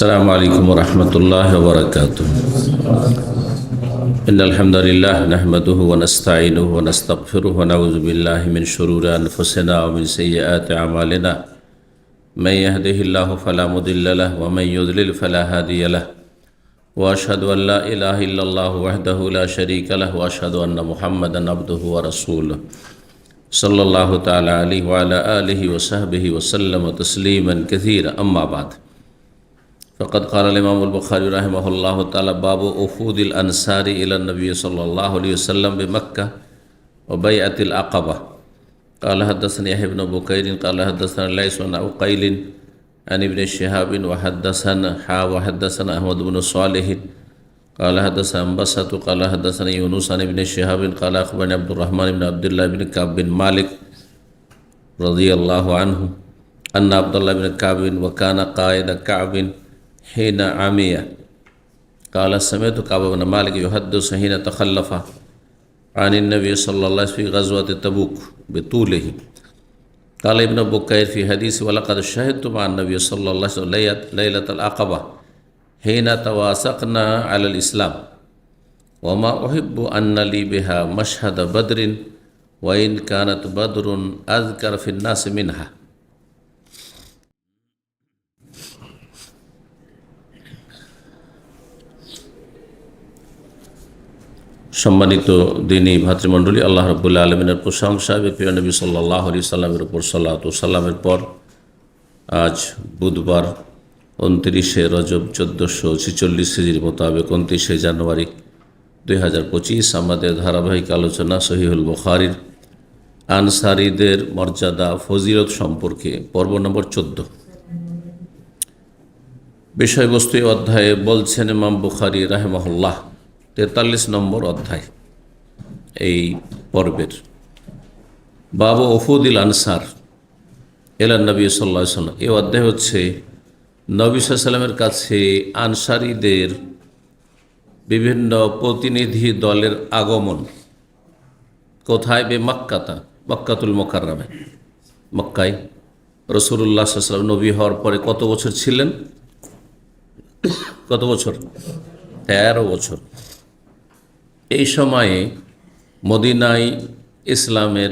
السلام عليكم ورحمة الله وبركاته. إن الحمد لله نحمده ونستعينه ونستغفره ونعوذ بالله من شرور أنفسنا ومن سيئات أعمالنا. من يهده الله فلا مضل له ومن يضلل فلا هادي له. وأشهد أن لا إله إلا الله وحده لا شريك له وأشهد أن محمدا عبده ورسوله صلى الله تعالى عليه وعلى آله وصحبه وسلم تسليما كثيرا. أما بعد، فقد قال الإمام البخاري رحمه الله تعالى: باب وفود الأنصار إلى النبي صلى الله عليه وسلم بمكة وبيعة العقبة. قال حدثني يحيى بن بكير قال حدثنا ليس عن عقيل عن ابن شهاب وحدثنا أحمد بن صالح قال حدثنا أنبسة قال حدثنا يونس عن ابن شهاب قال أخبرني عبد الرحمن بن عبد الله بن كعب بن مالك رضي الله عنه أن عبد الله بن كعب وكان قائد كعب حين عمي قال سمعت كعب بن مالك يحدث حين تخلف عن النبي صلى الله عليه وسلم في غزوة تبوك بطوله. قال ابن بكير في حديث: ولقد شهدت مع النبي صلى الله عليه وسلم ليلة العقبة حين تواسقنا على الإسلام وما أحب أن لي بها مشهد بدر وإن كانت بدر أذكر في الناس منها. সম্মানিত দিনী ভাতৃমণ্ডলী, আল্লাহ রাব্বুল আলামিনের প্রশংসা, প্রিয় নবী সাল্লাল্লাহু আলাইহি সাল্লামের উপর সালাত ও সালামের পর আজ বুধবার 29শে রজব 1446 হিজরি মোতাবেক 29শে জানুয়ারি 2025 আমাদের ধারাবাহিক আলোচনা সহিহুল বুখারীর আনসারীদের মর্যাদা ফজিলত সম্পর্কে পর্ব নম্বর 14। বিষয়বস্তু এই অধ্যায়ে বলছেন ইমাম বুখারী রাহিমাহুল্লাহ 43 নম্বর অধ্যায় এই পর্বের। বাবু ওফুদিল আনসার এলা নবী সাল্লাল্লাহু আলাইহি ওয়াসাল্লাম। এই অধ্যায় হচ্ছে নবী সাল্লাল্লাহু আলাইহি ওয়াসাল্লামের কাছে আনসারীদের বিভিন্ন প্রতিনিধি দলের আগমন। কোথায়? মক্কাতুল মুকাররমে, মক্কায়। রাসূলুল্লাহ সাল্লাল্লাহু আলাইহি ওয়াসাল্লাম নবী হওয়ার পরে কত বছর ছিলেন? কত বছর? 13 বছর। এই সময়ে মদিনায় ইসলামের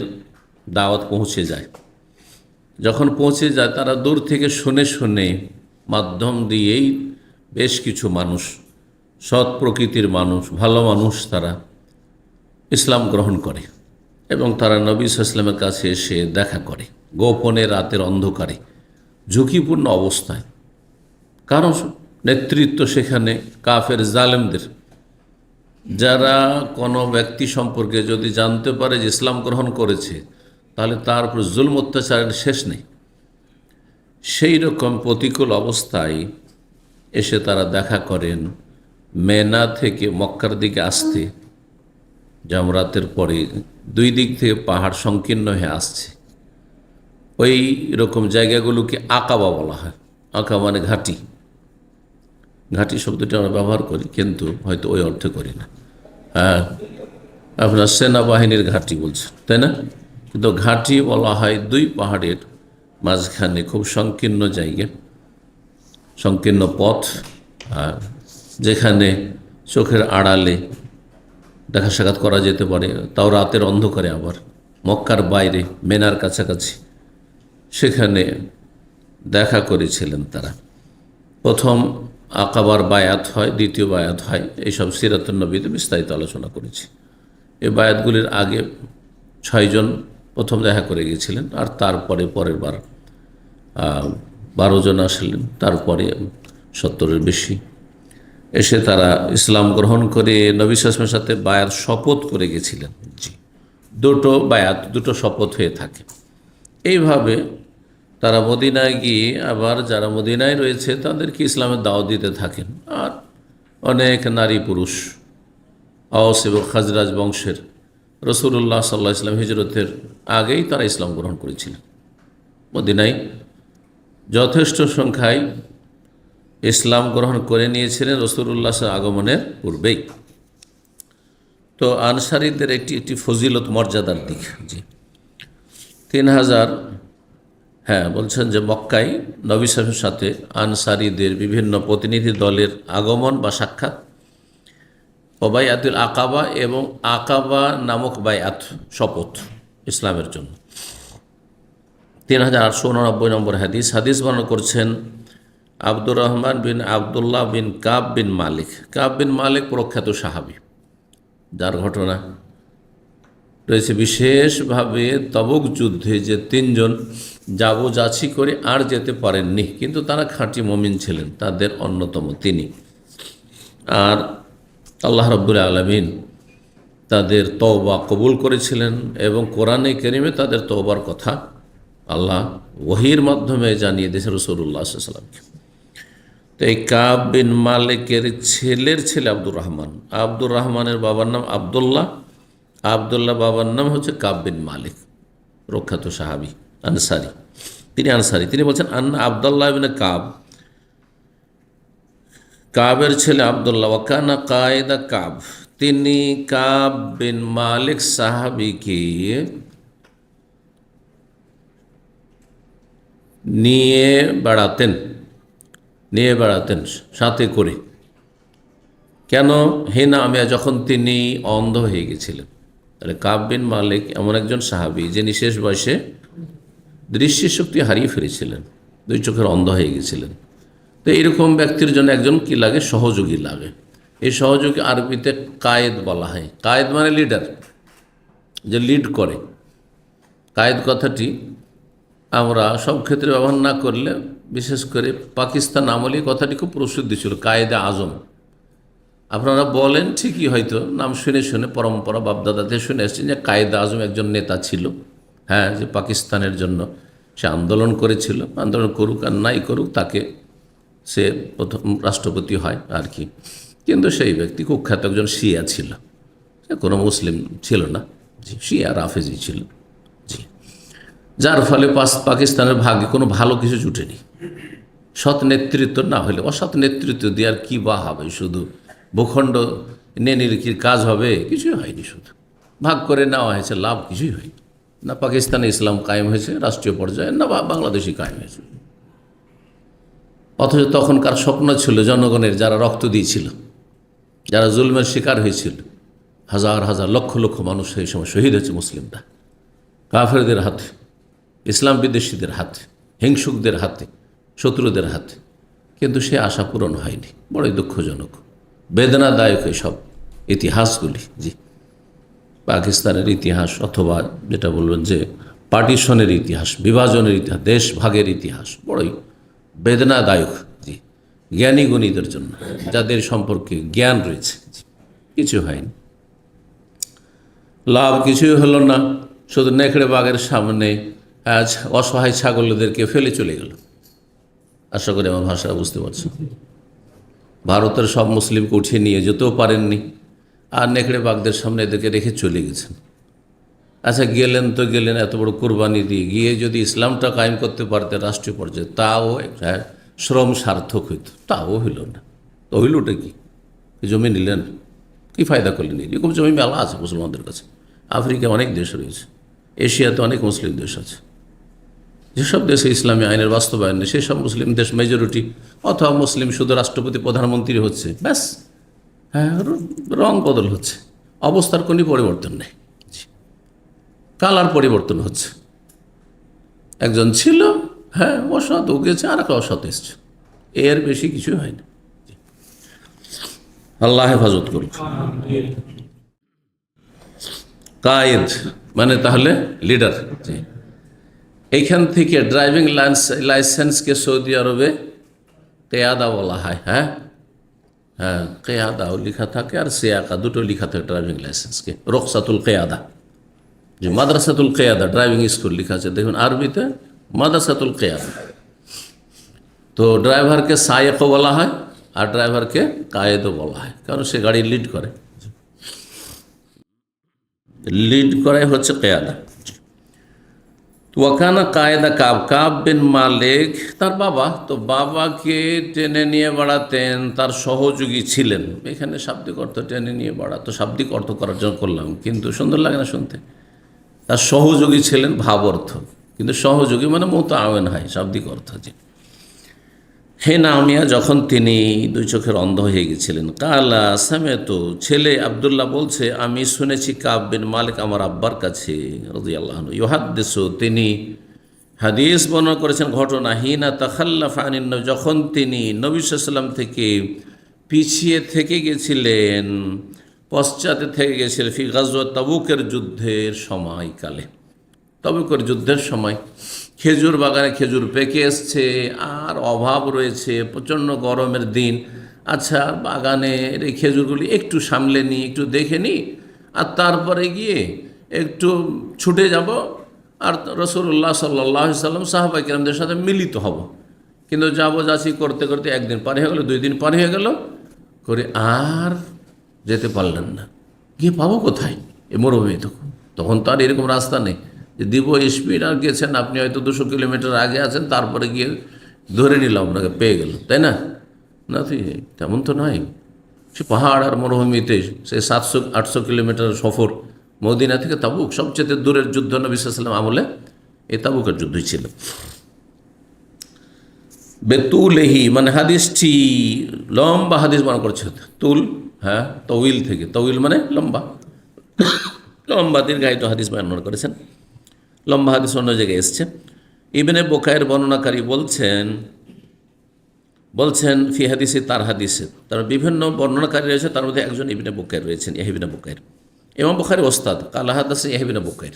দাওয়াত পৌঁছে যায়। যখন পৌঁছে যায়, তারা দূর থেকে শুনে শুনে মাধ্যম দিয়েই বেশ কিছু মানুষ, সৎ প্রকৃতির মানুষ, ভালো মানুষ, তারা ইসলাম গ্রহণ করে এবং তারা নবী সাল্লাল্লাহু আলাইহি ওয়াসাল্লামের কাছে এসে দেখা করে গোপনে, রাতের অন্ধকারে, ঝুঁকিপূর্ণ অবস্থায়। কারণ নেতৃত্ব সেখানে কাফের জালেমদের, যারা কোনো ব্যক্তি সম্পর্কে যদি জানতে পারে যে ইসলাম গ্রহণ করেছে, তাহলে তার উপর জুলম অত্যাচারের শেষ নেই। সেই রকম প্রতিকূল অবস্থায় এসে তারা দেখা করেন মেনা থেকে মক্কার দিকে আসতে। জামরাতের পরে দুই দিক থেকে পাহাড় সংকীর্ণ হয়ে আসছে। ওই রকম জায়গাগুলোকে আকাবা বলা হয়। আঁকা মানে ঘাটি। ঘাটি শব্দটি আমরা ব্যবহার করি, কিন্তু হয়তো ওই অর্থে করি না। হ্যাঁ, আপনার সেনাবাহিনীর ঘাটি বলছেন, তাই না? কিন্তু ঘাটি বলা হয় দুই পাহাড়ের মাঝখানে খুব সংকীর্ণ জায়গা, সংকীর্ণ পথ, আর যেখানে চোখের আড়ালে দেখা সাক্ষাৎ করা যেতে পারে, তাও রাতের অন্ধকারে। আবার মক্কার বাইরে মেনার কাছাকাছি সেখানে দেখা করেছিলেন তারা। প্রথম আকাবার বায়াত হয়, দ্বিতীয় বায়াত হয়। এইসব সিরাতুন নবীতে বিস্তারিত আলোচনা করেছি। এই বায়াতগুলির আগে 6 জন প্রথম দেখা করে গিয়েছিলেন, আর তারপরে পরের বার 12 জন আসলেন, তারপরে 70-এর বেশি এসে তারা ইসলাম গ্রহণ করে নবী সাল্লাল্লাহু আলাইহি ওয়াসাল্লামের সাথে বায়াত শপথ করে গেছিলেন। জি, দুটো বায়াত, দুটো শপথ হয়ে থাকে। এইভাবে তারা মদিনায় গিয়ে আবার যারা মদিনায় রয়েছে তাদেরকে ইসলামের দাওয়াত দিতে থাকেন। আর অনেক নারী পুরুষ আওস এবং খাজরাজ বংশের, রাসূলুল্লাহ সাল্লাল্লাহু আলাইহি ওয়াসাল্লাম হিজরতের আগেই তারা ইসলাম গ্রহণ করেছিলেন। মদিনায় যথেষ্ট সংখ্যায় ইসলাম গ্রহণ করে নিয়েছিলেন রাসূলুল্লাহ আগমনের পূর্বেই। তো আনসারীদের একটি ফজিলত, মর্যাদার দিক। জি, 3000 হ্যাঁ, বলছেন যে মক্কায় নবী সাল্লাল্লাহু আলাইহি ওয়াসাল্লামের সাথে আনসারীদের বিভিন্ন প্রতিনিধি দলের আগমন বা সাক্ষাৎ, ও বাইআতুল আকাবা এবং আকাবা নামক বাইআত শপথ ইসলামের জন্য। 3889 নম্বর হাদিস বর্ণনা করছেন আব্দুর রহমান বিন আবদুল্লাহ বিন কাব বিন মালিক। কাব বিন মালিক প্রখ্যাত সাহাবী, যার ঘটনা রয়েছে বিশেষভাবে তবুক যুদ্ধে যে 3 জন যাবো-যাচি করে আর যেতে পারেননি, কিন্তু তারা খাঁটি মুমিন ছিলেন, তাদের অন্যতম তিনি। আর আল্লাহ রাব্বুল আলামিন তাদের তওবা কবুল করেছিলেন এবং কোরআনে কারীমে তাদের তওবার কথা আল্লাহ ওহীর মাধ্যমে জানিয়ে দিয়েছেন রাসূলুল্লাহ সাল্লাল্লাহু আলাইহি ওয়াসাল্লামকে। তো এই কাব বিন মালিকের ছেলের ছেলে আব্দুর রহমান, আব্দুর রহমানের বাবার নাম আবদুল্লাহ, আবদুল্লাহ বাবার নাম হচ্ছে কাব বিন মালিক, প্রখ্যাত সাহাবী আনসারী। তিনি আনসারী। তিনি বলছেন আন্না আবদুল্লাহ ইবনে কাব, কাবের ছেলে আবদুল্লাহ, ওয়াকানা কায়েদা কাব, তিনি কাব বিন মালিক সাহাবীকে নিয়ে বেড়াতেন সাথে করে। কেন? হিনা আমিয়া, যখন তিনি অন্ধ হয়ে গেছিলেন। তাহলে কাব বিন মালিক এমন একজন সাহাবী যিনি শেষ বয়সে দৃষ্টিশক্তি হারিয়ে ফেলেছিলেন, 2 চোখের অন্ধ হয়ে গেছিলেন। তো এইরকম ব্যক্তির জন্য একজন কি লাগে? সহযোগী লাগে। এই সহযোগী আরবিতে কায়েদ বলা হয়। কায়েদ মানে লিডার, যে লিড করে। কায়েদ কথাটি আমরা সব ক্ষেত্রে ব্যবহার না করলে, বিশেষ করে পাকিস্তান আমলে কথাটি খুব প্রসিদ্ধ ছিল, কায়েদে আজম। আপনারা বলেন ঠিকই, হয়তো নাম শুনে শুনে পরম্পরা বাপদাদাতে শুনে এসেছেন যে কায়েদে আজম একজন নেতা ছিল, হ্যাঁ, যে পাকিস্তানের জন্য সে আন্দোলন করেছিল। আন্দোলন করুক আর নাই করুক, তাকে সে প্রথম রাষ্ট্রপতি হয় আর কি। কিন্তু সেই ব্যক্তি কুখ্যাত একজন শিয়া ছিল, সে কোনো মুসলিম ছিল না, জি, শিয়া রাফেজি ছিল, জি। যার ফলে পাকিস্তানের ভাগ্যে কোনো ভালো কিছু জুটেনি। সৎ নেতৃত্ব না হলে, অসৎ নেতৃত্ব দিয়ে আর কী বা হবে? শুধু ভূখণ্ড নেনির কাজ হবে? কিছুই হয়নি, শুধু ভাগ করে নেওয়া হয়েছে, লাভ কিছুই হয়নি। না পাকিস্তানে ইসলাম কায়েম হয়েছে রাষ্ট্রীয় পর্যায়ে, না বাংলাদেশি কায়েম হয়েছে। অথচ তখনকার স্বপ্ন ছিল জনগণের, যারা রক্ত দিয়েছিল, যারা জুলমের শিকার হয়েছিল, হাজার হাজার লক্ষ লক্ষ মানুষ সেই সময় শহীদ হয়েছে মুসলিমরা, কাফেরদের হাতে, ইসলাম বিদ্বেষীদের হাতে, হিংসুকদের হাতে, শত্রুদের হাতে। কিন্তু সে আশা পূরণ হয়নি। বড়ই দুঃখজনক, বেদনাদায়ক সব ইতিহাসগুলি, জি। পাকিস্তানের ইতিহাস, অথবা যেটা বলবেন যে পার্টিশনের ইতিহাস, বিভাজনের ইতিহাস, দেশ ভাগের ইতিহাস বড়ই বেদনাদায়ক, জি, জ্ঞানী গুণীদের জন্য, যাদের সম্পর্কে জ্ঞান রয়েছে। কিছু হয়নি, লাভ কিছুই হলো না। শুধু নেকড়ে বাঘের সামনে অসহায় ছাগলদেরকে ফেলে চলে গেল। আশা করি আমার ভাষা বুঝতে পারছো। ভারতের সব মুসলিমকে উঠিয়ে নিয়ে যেতেও পারেননি, আর নেকড়ে বাঘদের সামনে এদেরকে রেখে চলে গেছেন। আচ্ছা, গেলেন তো গেলেন, এত বড় কোরবানি দিয়ে গিয়ে যদি ইসলামটা কায়েম করতে পারতে রাষ্ট্রীয় পর্যায়ে, তাও একটা শ্রম সার্থক হইত, তাও হইল না। তো হইলটা কি? জমি নিলেন, কী ফায়দা করলেন? এরকম জমি মেলা আছে মুসলমানদের কাছে। আফ্রিকায় অনেক দেশ রয়েছে, এশিয়াতে অনেক মুসলিম দেশ আছে। যেসব দেশে ইসলামী আইনের বাস্তবায়ন নেই, সেসব মুসলিম দেশ মেজরিটি, অথবা মুসলিম শুধু রাষ্ট্রপতি প্রধানমন্ত্রী হচ্ছে, ব্যাস, হ্যাঁ, রং বদল হচ্ছে, অবস্থার কোনো পরিবর্তন নেই, কালার পরিবর্তন হচ্ছে। একজন ছিল, হ্যাঁ, অসৎ উগেছে, আর একটা অসৎ এসছে, এর বেশি কিছু হয়নি। আল্লাহ হেফাজত করুক। কায়েদ মানে তাহলে লিডার, জি। এইখান থেকে ড্রাইভিং লাইসেন্সকে সৌদি আরবে কেয়াদা বলা হয়। হ্যাঁ হ্যাঁ, কেয়াদাও লেখা থাকে আর সিয়াকা, দুটো লেখা থাকে ড্রাইভিং লাইসেন্সকে। রকসাতুল কেয়াদা, যে মাদ্রাসাতুল কেয়াদা ড্রাইভিং স্কুল লেখা আছে, দেখুন আরবিতে মাদ্রাসাতুল কেয়াদা। তো ড্রাইভারকে সায়েকও বলা হয় আর ড্রাইভারকে কায়েদও বলা হয়, কারণ সে গাড়ি লিড করে হচ্ছে কেয়াদা। ওয়াকানা কায়েদা কাব, কাব বিন মালিক তার বাবা, তো বাবাকে টেনে নিয়ে বেড়াতেন, তার সহযোগী ছিলেন। এখানে শাব্দিক অর্থ টেনে নিয়ে বেড়াতো, শাব্দিক অর্থ করার জন্য করলাম, কিন্তু সুন্দর লাগে না শুনতে। তার সহযোগী ছিলেন ভাব অর্থ, কিন্তু সহযোগী মানে মুতাআওয়ান হয়, শাব্দিক অর্থ। যে হে নামিয়া, যখন তিনি দুই চোখের অন্ধ হয়ে গেছিলেন, কালা সামেতো, ছেলে আব্দুল্লাহ বলছে, আমি শুনেছি কাব বিন মালিক আমার আব্বার কাছে রাদিয়াল্লাহু আনহু ইউহাদ্দিসু, তিনি হাদিস বর্ণনা করেছেন ঘটনা, হিনা তাখাল্লাফা আনিন নবী, যখন তিনি নবী সাল্লাল্লাহু আলাইহি ওয়াসাল্লাম থেকে পিছিয়ে থেকে গেছিলেন, পশ্চাতে থেকে গেছিলেন, ফি গাজওয়াত তাবুকের যুদ্ধের সময়কালে। তাবুকের যুদ্ধের সময় খেজুর বাগানে খেজুর পেকে এসছে, আর অভাব রয়েছে, প্রচণ্ড গরমের দিন। আচ্ছা, বাগানের এই খেজুরগুলি একটু সামলে নিই, একটু দেখে নিই, আর তারপরে গিয়ে একটু ছুটে যাব, আর রাসূলুল্লাহ সাল্লাল্লাহু আলাইহি সাল্লাম সাহাবায়ে কেরামদের সাথে মিলিত হব। কিন্তু যাচ্ছি করতে করতে একদিন পার হয়ে গেল, 2 দিন পার হয়ে গেল, করে আর যেতে পারলেন না। গিয়ে পাবো কোথায় এ মরুভূমি? তখন তো আর এরকম রাস্তা নেই যে দিব স্পিড, আর গেছেন আপনি হয়তো 200 কিলোমিটার আগে আছেন, তারপরে গিয়ে ধরে নিলাম আপনাকে, পেয়ে গেল, তাই না? না, তেমন তো নয়। সে পাহাড় আর মরুভূমিতে সে 700-800 কিলোমিটার সফর, মদিনা থেকে তাবুক, সবচেয়ে দূরের যুদ্ধ নবী সাল্লাল্লাহু আলাইহি ওয়াসাল্লাম আমলে এই তাবুকের যুদ্ধই ছিল। বেতুলেহি মানে হাদিসটি লম্বা হাদিস বর্ণনা করছে। তুল, হ্যাঁ, তউইল থেকে, তউইল মানে লম্বা, লম্বা দীর্ঘায়িত হাদিস বর্ণনা করেছেন। লম্বা হাদিস অন্য জায়গায় এসছে। ইবনে বুকাইর বর্ণনাকারী বলছেন ফি হাদিসে, তার হাদিসে তার বিভিন্ন বর্ণনাকারী রয়েছে, তার মধ্যে একজন ইবনে বুকাইর রয়েছেন, ইয়াহইয়া ইবনে বুকাইর, ইমাম বুখারীর ওস্তাদ। কালা হাদাসে ইয়াহইয়া ইবনে বুকাইর।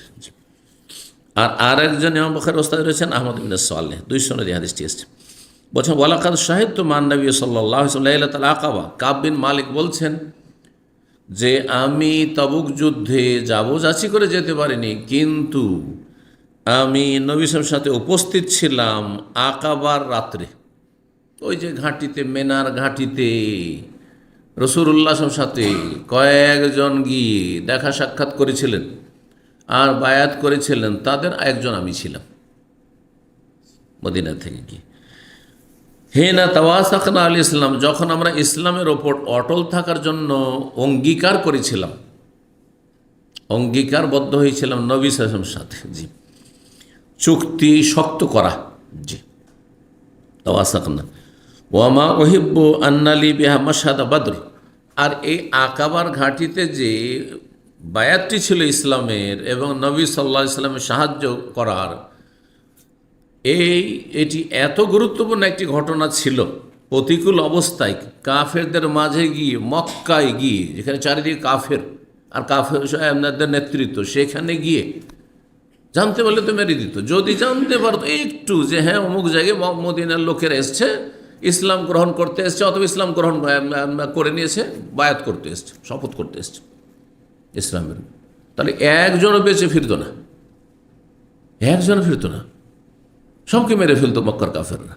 আর একজন ইমাম বুখারীর ওস্তাদ রয়েছেন আহমদ ইবনে সালেহ। 2 সনদে হাদিসটি এসছে। বলছেন ওয়ালাকাদ শাহিদতু মান নবী সাল্লাল্লাহু আলাইহি ওয়াসাল্লাম লাইলাতুল আকাবা। কাব বিন মালিক বলছেন যে আমি তাবুক যুদ্ধে যাচ্ছি করে যেতে পারিনি, কিন্তু আমি নবী সাল্লাল্লাহু আলাইহি ওয়াসাল্লামের সাথে উপস্থিত ছিলাম আকাবার রাত্রে। ওই যে ঘাঁটিতে, মেনার ঘাঁটিতে রাসূলুল্লাহ সাল্লাল্লাহু আলাইহি ওয়াসাল্লামের সাথে কয়েকজন গিয়ে দেখা সাক্ষাৎ করেছিলেন আর বায়াত করেছিলেন, তাদের একজন আমি ছিলাম মদিনা থেকে গিয়ে। হেনা তাওয়াসাকনা আল ইসলাম, যখন আমরা ইসলামের ওপর অটল থাকার জন্য অঙ্গীকার করেছিলাম, অঙ্গীকারবদ্ধ হয়েছিলাম নবী সাল্লাল্লাহু আলাইহি ওয়াসাল্লামের সাথে। জি, চুক্তি শক্ত করা। জি, তাওয়াসাকনা। ওয়ামা ওহিব্বু আন্নালি বিহা মাশহাদা বদর। আর এই আকাবার ঘাঁটিতে যে বায়াতটি ছিল ইসলামের এবং নবী সাল্লাল্লাহু আলাইহি ওয়াসাল্লামের সাহায্য করার, এটি এত গুরুত্বপূর্ণ একটি ঘটনা ছিল। প্রতিকূল অবস্থায় কাফেরদের মাঝে গিয়ে, মক্কায় গিয়ে, যেখানে চারিদিকে কাফের আর কাফেরদের নেতৃত্ব, সেখানে গিয়ে জানতে পারলে তো মেরে দিত। যদি জানতে পারতো একটু যে হ্যাঁ অমুক জায়গায় মদিনার লোকেরা এসছে, ইসলাম গ্রহণ করতে এসছে, অথবা ইসলাম গ্রহণ করে নিয়েছে, বায়াত করতে এসছে, শপথ করতে এসছে ইসলামের, তাহলে একজনও বেঁচে ফিরত না, একজনও ফিরত না, সবকে মেরে ফেলতো মক্কার কাফেররা।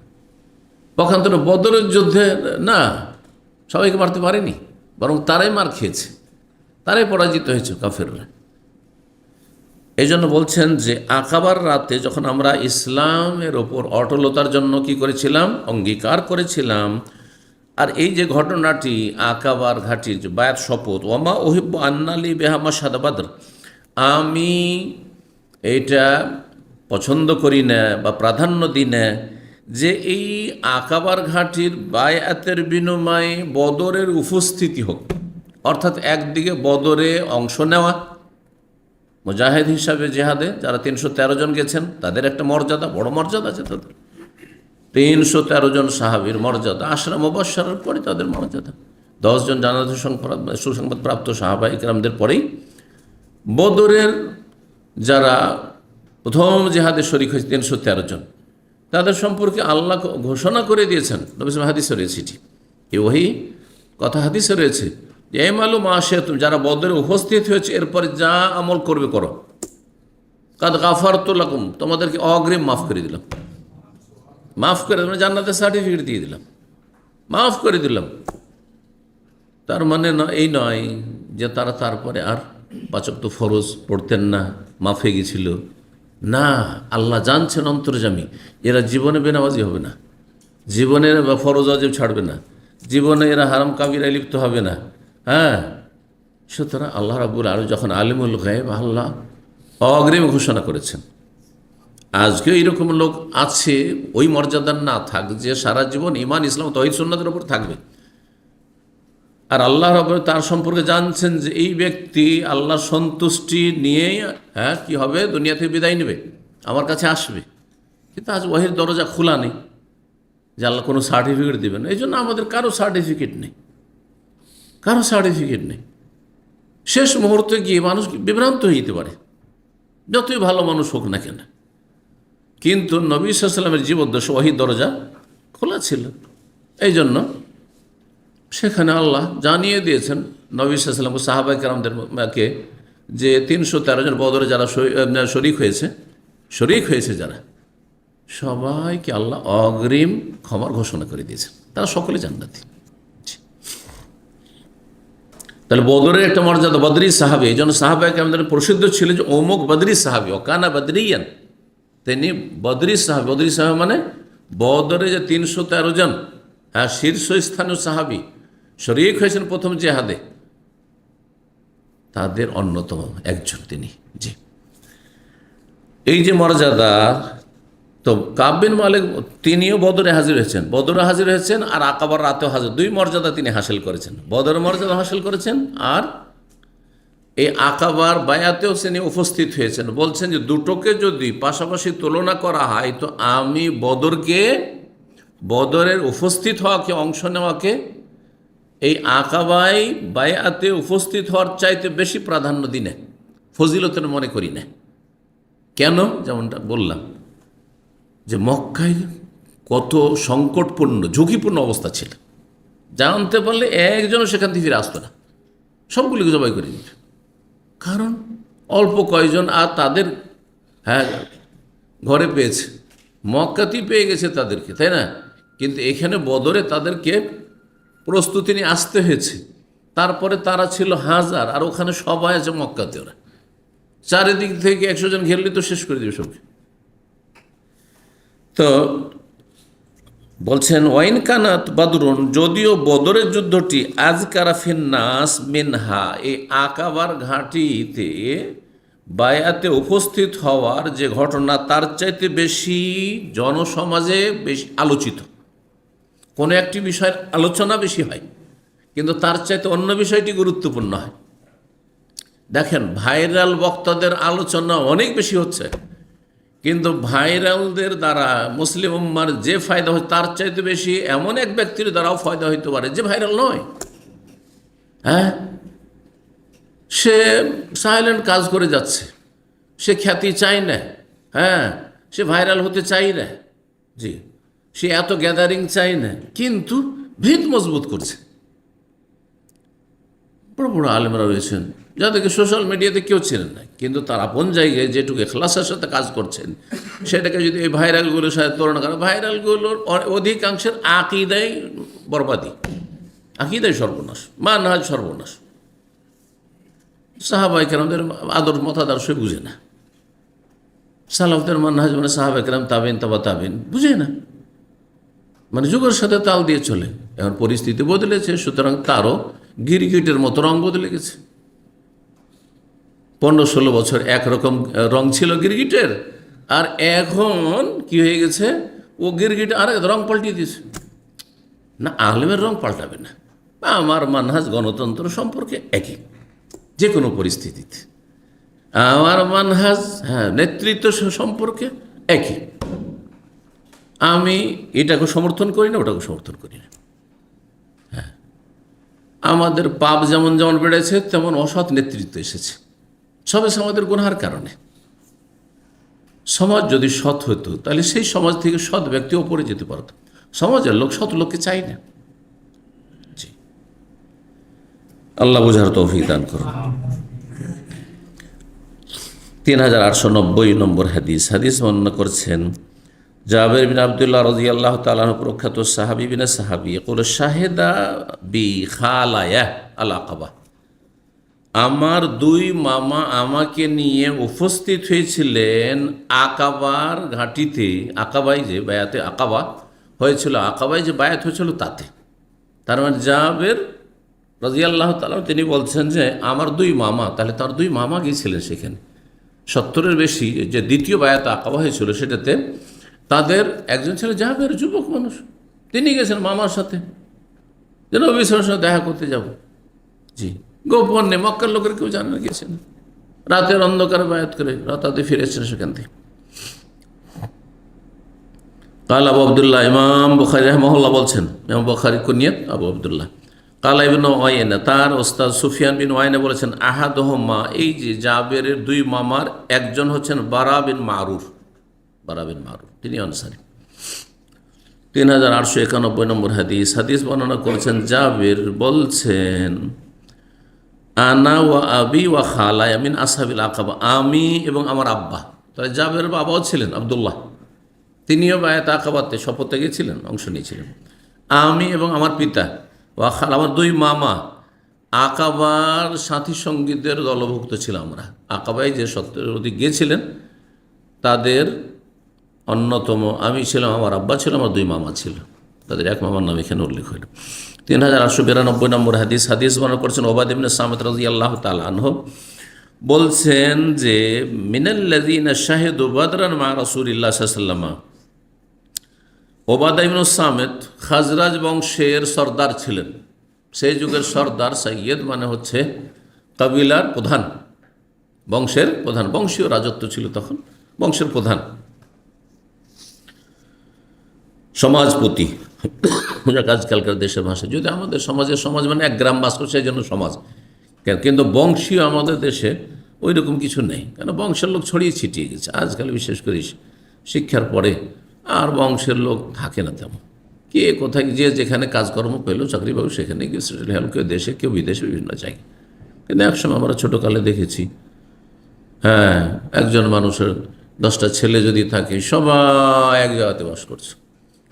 পক্ষান্তরে বদরের যুদ্ধে না, সবাইকে মারতে পারেনি, বরং তারাই মার খেয়েছে, তারাই পরাজিত হয়েছে কাফেররা। এই জন্য বলছেন যে আকাবার রাতে যখন আমরা ইসলামের ওপর অটলতার জন্য কি করেছিলাম, অঙ্গীকার করেছিলাম। আর এই যে ঘটনাটি আকাবার ঘাটির যে বায়াত শপথ, ওয়ামা ওহিব্বু আন্নালি বিহা মাশহাদা বদর, আমি এইটা পছন্দ করি না বা প্রাধান্য দিই না যে এই আকাবার ঘাটির বায়াতের বিনিময়ে বদরের উপস্থিতি হোক। অর্থাৎ একদিকে বদরে অংশ নেওয়া, মুজাহিদ হিসাবে জেহাদে যারা 313 জন গেছেন, তাদের একটা মর্যাদা, বড় মর্যাদা আছে তাদের। 313 জন সাহাবীর মর্যাদা, আশরা মুবাশশারের পরে তাদের মর্যাদা, 10 জন জান্নাতের সুসংবাদপ্রাপ্ত সাহাবায়ে কেরামদের পরেই বদরের যারা প্রথম জেহাদে শরীক হয়েছে 313 জন, তাদের সম্পর্কে আল্লাহ ঘোষণা করে দিয়েছেন। নবী সাল্লাল্লাহু আলাইহি হাদিসে রয়েছে, এটি এই ওহী কথা হাদিসে রয়েছে যে এ মালুম আসে, তুমি যারা বদরে উপস্থিত হয়েছে এরপরে যা আমল করবে করো, কাদ গাফারতু লাকুম, তোমাদেরকে অগ্রিম মাফ করে দিলাম, মাফ করে দিলাম, জান্নাতের সার্টিফিকেট দিয়ে দিলাম, মাফ করে দিলাম। তার মানে এই নয় যে তারা তারপরে আর 5 ওয়াক্ত ফরজ পড়তেন না, মাফ হয়ে গেছিল না। আল্লাহ জানছেন অন্তর্যামী, এরা জীবনে বেনামাজি হবে না, জীবনে ফরজ ওয়াজিব ছাড়বে না, জীবনে এরা হারাম কাবিরায় লিপ্ত হবে না। হ্যাঁ, সুতরাং আল্লাহ রাব্বুল আলামিন যখন আলিমুল গায়ব, আল্লাহ অগ্রিম ঘোষণা করেছেন। আজকে এইরকম লোক আছে, ওই মর্যাদার না থাক, যে সারা জীবন ঈমান ইসলাম তৌহিদ সুন্নাতের উপর থাকবে, আর আল্লাহ রাব্বুল তার সম্পর্কে জানছেন যে এই ব্যক্তি আল্লাহর সন্তুষ্টি নিয়ে কি হবে, দুনিয়া থেকে বিদায় নেবে, আমার কাছে আসবে, কিন্তু আজ ওয়াহির দরজা খোলা নেই যে আল্লাহ কোনো সার্টিফিকেট দেবেন। এই জন্য আমাদের কারো সার্টিফিকেট নেই, কারো সার্টিফিকেট নেই। শেষ মুহূর্তে গিয়ে মানুষ বিভ্রান্ত হয়ে যেতে পারে, যতই ভালো মানুষ হোক না কেন। কিন্তু নবী সাল্লাল্লাহু আলাইহি ওয়াসাল্লামের জীবদ্দশায় ওয়াহির দরজা খোলা ছিল, এই জন্য সেখানে আল্লাহ জানিয়ে দিয়েছেন নবী সাল্লাল্লাহু আলাইহি ওয়াসাল্লাম সাহাবায়ে কেরামদেরকে যে 313 জন বদরে যারা শরীক হয়েছে যারা, সবাইকে আল্লাহ অগ্রিম ক্ষমার ঘোষণা করে দিয়েছেন, তারা সকলে জান্নাতি। তাহলে বদরের একটা মর্যাদা, বদরি সাহাবী, এই জন্য সাহাবায়ে কেরামদের প্রসিদ্ধ ছিল যে অমুক বদরি সাহাবী, ওকানা বদরিয়ান, তিনি বদরি সাহাবী। বদরি সাহাবী মানে বদরে যে 313 জন শীর্ষস্থানীয় সাহাবী শরীক হয়েছেন প্রথম জেহাদে, তাদের অন্যতম একজন তিনি। জি, এই যে মর্যাদা, তো কাব বিন মালিক তিনিও বদরে হাজির হয়েছেন আর আকাবার রাতেও হাজির, দুই মর্যাদা তিনি হাসিল করেছেন, বদরের মর্যাদা হাসিল করেছেন আর এই আকাবার বায়াতেও তিনি উপস্থিত হয়েছেন। বলছেন যে দুটোকে যদি পাশাপাশি তুলনা করা হয় তো আমি বদরের উপস্থিত হওয়াকে, অংশ নেওয়াকে এই আকাবায় বায়াতে উপস্থিত হওয়ার চাইতে বেশি প্রাধান্য দিই না, ফজিলতের মনে করি না। কেন? যেমনটা বললাম যে মক্কায় কত সংকটপূর্ণ ঝুঁকিপূর্ণ অবস্থা ছিল, জানতে পারলে একজনও সেখান থেকে ফিরে আসতো না, সবগুলিকে জবাই করে দিত। কারণ অল্প কয়জন আর তাদের ঘরে পেয়েছে, মক্কাতেই পেয়ে গেছে তাদেরকে, তাই না? কিন্তু এখানে বদরে তাদেরকে প্রস্তুতি নিয়ে আসতে হয়েছে, তারপরে তারা ছিল হাজার আর ওখানে সবাই আছে মক্কাতে, ওরা চারিদিক থেকে 100 জন ঘেরলে তো শেষ করে দেবে সবকে। তো বলছেন ওয়াইন কানাত বাদরুন, যদিও বদরের যুদ্ধটি আজকারা ফিন্নাস মিনহা, এই আকাবার ঘাঁটিতে বায়াতে উপস্থিত হওয়ার যে ঘটনা তার চাইতে বেশি জনসমাজে বেশি আলোচিত, কোনো একটি বিষয়ের আলোচনা বেশি হয় কিন্তু তার চাইতে অন্য বিষয়টি গুরুত্বপূর্ণ হয়। দেখেন ভাইরাল বক্তাদের আলোচনা অনেক বেশি হচ্ছে, কিন্তু ভাইরালদের দ্বারা মুসলিম উম্মার যে ফায়দা হয় তার চাইতে বেশি এমন এক ব্যক্তির দ্বারাও ফায়দা হইতে পারে যে ভাইরাল নয়। সে সাইলেন্ট কাজ করে যাচ্ছে, সে খ্যাতি চাই না, সে ভাইরাল হতে চাই না, জি, সে এত গ্যাদারিং চাই না, কিন্তু ভিত মজবুত করছে। বড় বড় আলেমরা রয়েছেন যাদেরকে সোশ্যাল মিডিয়াতে কেউ চেনেন না, কিন্তু তার আপন জায়গায় যেটুকু এখলাসের সাথে কাজ করছেন সেটাকে যদি এই ভাইরালগুলোর সাথে তুলনা করে, ভাইরালগুলোর অধিকাংশের আকিদাই বরবাদি, আকিদাই সর্বনাশ, মানহাজ সর্বনাশ। সাহাবায়ে কেরামদের আদর মতাদর্শ বুঝে না, সালাফদের মানহাজ মানে সাহাবায়ে কেরাম, তাবেইন, তাবা তাবেইন বুঝে না, মানে যুগের সাথে তাল দিয়ে চলে। এখন পরিস্থিতি বদলেছে, সুতরাং তারও গিরগিটের মতো রং বদলে গেছে। 15-16 বছর একরকম রং ছিল গিরগিটের, আর এখন কি হয়ে গেছে, ও গিরগিট আর রং পাল্টিয়ে দিয়েছে। না, আলেমের রং পাল্টাবে না। আমার মানহাজ গণতন্ত্র সম্পর্কে একই, যে কোনো পরিস্থিতিতে আমার মানহাজ নেতৃত্ব সম্পর্কে একই। আমি এটাকে সমর্থন করি না, ওটাকে সমর্থন করি না। আমাদের পাপ যেমন যেমন বেড়েছে তেমন অসৎ নেতৃত্ব এসেছে, সবে সমাজের গুনার কারণে। সমাজ যদি সৎ হতো তাহলে সেই সমাজ থেকে সৎ ব্যক্তি ওপরে যেতে পারত। সমাজের লোক সৎ লোককে চাই না। জি, আল্লাহ তৌফিক দান করুন। 3890 নম্বর হাদিস বর্ণনা করছেন জাবের বিন আব্দুল্লাহ রাদিয়াল্লাহু তাআলা আনহু, প্রখ্যাত সাহাবী বিনা সাহাবী, ইয়াকুল শাহিদা বি খালায়া আল আকাবা, আমার দুই মামা আমাকে নিয়ে উপস্থিত হয়েছিলেন আকাবার ঘাঁটিতে। আকাবাই যে বায়াতে আকাবা হয়েছিল, আকাবাই যে বায়াত হয়েছিল তাতে, তার মানে জাবের রাদিয়াল্লাহু তাআলা তিনি বলছেন যে আমার দুই মামা, তাহলে তার দুই মামা গিয়েছিলেন সেখানে। 70-এর বেশি যে দ্বিতীয় বায়াত আকাবা হয়েছিল, সেটাতে তাদের একজন ছিল জাবের, যুবক মানুষ, তিনি গেছেন মামার সাথে যেন নবী সাল্লাল্লাহু আলাইহি ওয়াসাল্লামের সাথে দেখা করতে যাব। জি, গোপনে, মক্কার লোকের কেউ জানে না, গেছেন রাতের অন্ধকারে বায়াত করে রাতাতে ফিরেছেন সেখান থেকে। কাল আবু আবদুল্লাহ, ইমাম বুখারী রাহিমাহুল্লাহ বলছেন, ইমাম বুখারী কুনিয়াত আবু আবদুল্লাহ। কাল ইবনে ওয়াইনা, তার ওস্তাদ সুফিয়ান বিন ওয়াইনা বলেছেন, আহাদুহুমা, এই যে জাবেরের দুই মামার একজন হচ্ছেন বারা বিন মারুর, বারা বিন মারুর, তিনি আনসারী। 3891 নম্বর হাদিস। হাদিস বর্ণনা করেছেন জাবের, বলছেন আনা ওয়া আবি ওয়া খালা মিন আসহাবিল আকাবা, আমি এবং আমার আব্বা, তাহলে জাবের বাবাও ছিলেন আব্দুল্লাহ, তিনিও বায়াত আকাবাতে শপথে গিয়েছিলেন, অংশ নিয়েছিলেন। আমি এবং আমার পিতা ওয়া খালা, আমার দুই মামা আকাবার সাথী সঙ্গীদের দলভুক্ত ছিলাম আমরা। আকাবায় যে 70 অধিক গিয়েছিলেন তাদের অন্যতম আমি ছিলাম, আমার আব্বা ছিল, আমার দুই মামা ছিল, তাদের এক মামার নাম এখানে উল্লেখ হইল। 3892 নম্বর হাদিস। হাদিস বর্ণনা করছেন ওবাদ ইবনে সামিত রাদিয়াল্লাহু তাআলা আনহু, বলছেন যে মিনাল্লাযীনা শাহিদু বাদরান মা রাসূলিল্লাহ সাল্লাল্লাহু আলাইহি ওয়াসাল্লাম, ওবাদা ইবনে সামিত খাজরাজ বংশের সর্দার ছিলেন। সেই যুগের সর্দার, সাইয়্যেদ মানে হচ্ছে কবিলার প্রধান, বংশের প্রধান, বংশীয় রাজত্ব ছিল তখন, বংশের প্রধান, সমাজপতি, আজকালকার দেশের ভাষায়। যদি আমাদের সমাজ মানে এক গ্রাম বাস করছে, সেই জন্য সমাজ, কিন্তু বংশীয় আমাদের দেশে ওই রকম কিছু নেই, কেন বংশের লোক ছড়িয়ে ছিটিয়ে গেছে। আজকাল বিশেষ করে শিক্ষার পরে আর বংশের লোক থাকে না তেমন, কে কোথায় যে যেখানে কাজকর্ম পেল, চাকরি পাবে, সেখানে গিয়ে সেটেল হল, কেউ দেশে, কেউ বিদেশে, বিভিন্ন জায়গায়। কিন্তু একসময় আমরা ছোটোকালে দেখেছি, হ্যাঁ, একজন মানুষের 10টা ছেলে যদি থাকে, সবাই এক জায়গাতে বাস করছে,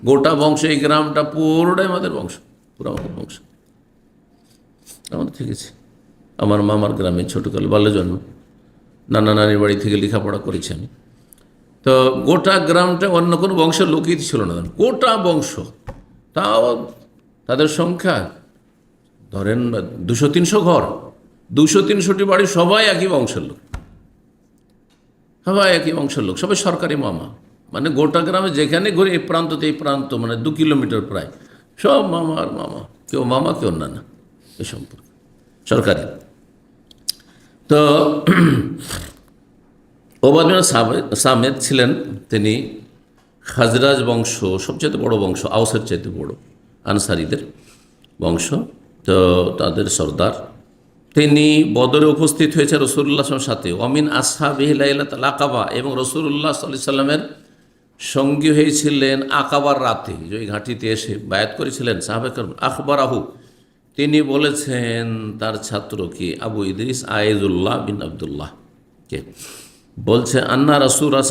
গোটা বংশ, এই গ্রামটা পুরোটাই আমাদের বংশ, পুরো আমাদের বংশ। আমাদের থেকেছি, আমার মামার গ্রামে ছোটোকালে বাল্য জন্ম, নানা নানির বাড়ি থেকে লেখাপড়া করেছি আমি। তো গোটা গ্রামটা অন্য কোনো বংশের লোকই ছিল না, গোটা বংশ, তাও তাদের সংখ্যা ধরেন 200-300 ঘর, 200-300টি বাড়ি, সবাই একই বংশের লোক, সবাই একই বংশের লোক, সবাই সরকারি মামা। মানে গোটা গ্রামে যেখানে ঘুরে এই প্রান্ততে এই প্রান্ত, মানে 2 কিলোমিটার প্রায়, সব মামা আর মামা, কেউ মামা কেউ না, এই সম্পর্ক সরকারি। তো ওবাদ বিন সামিত ছিলেন, তিনি খাজরাজ বংশ, সবচেয়ে বড় বংশ, আউসের চাইতে বড়, আনসারীদের বংশ। তো তাদের সর্দার, তিনি বদরে উপস্থিত হয়েছে রাসূলুল্লাহ সাল্লাল্লাহু আলাইহি ওয়াসাল্লামের সাথে, ওয়ামিন আসহাবিহি লাইলাতুল আকাবা, এবং রাসূলুল্লাহ সাল্লাল্লাহু আলাইহি ওয়াসাল্লামের সঙ্গী হয়েছিলেন আকাবার রাতে, যে ওই ঘাঁটিতে এসে বায়াত করেছিলেন সাহাবায়ে কেরাম। আখবারাহু, তিনি বলেছেন তার ছাত্রকে, আবু ইদ্রিস আইজুল্লাহ বিন আবদুল্লাহ কে, বলছে আন্না রাসূলুল্লাহ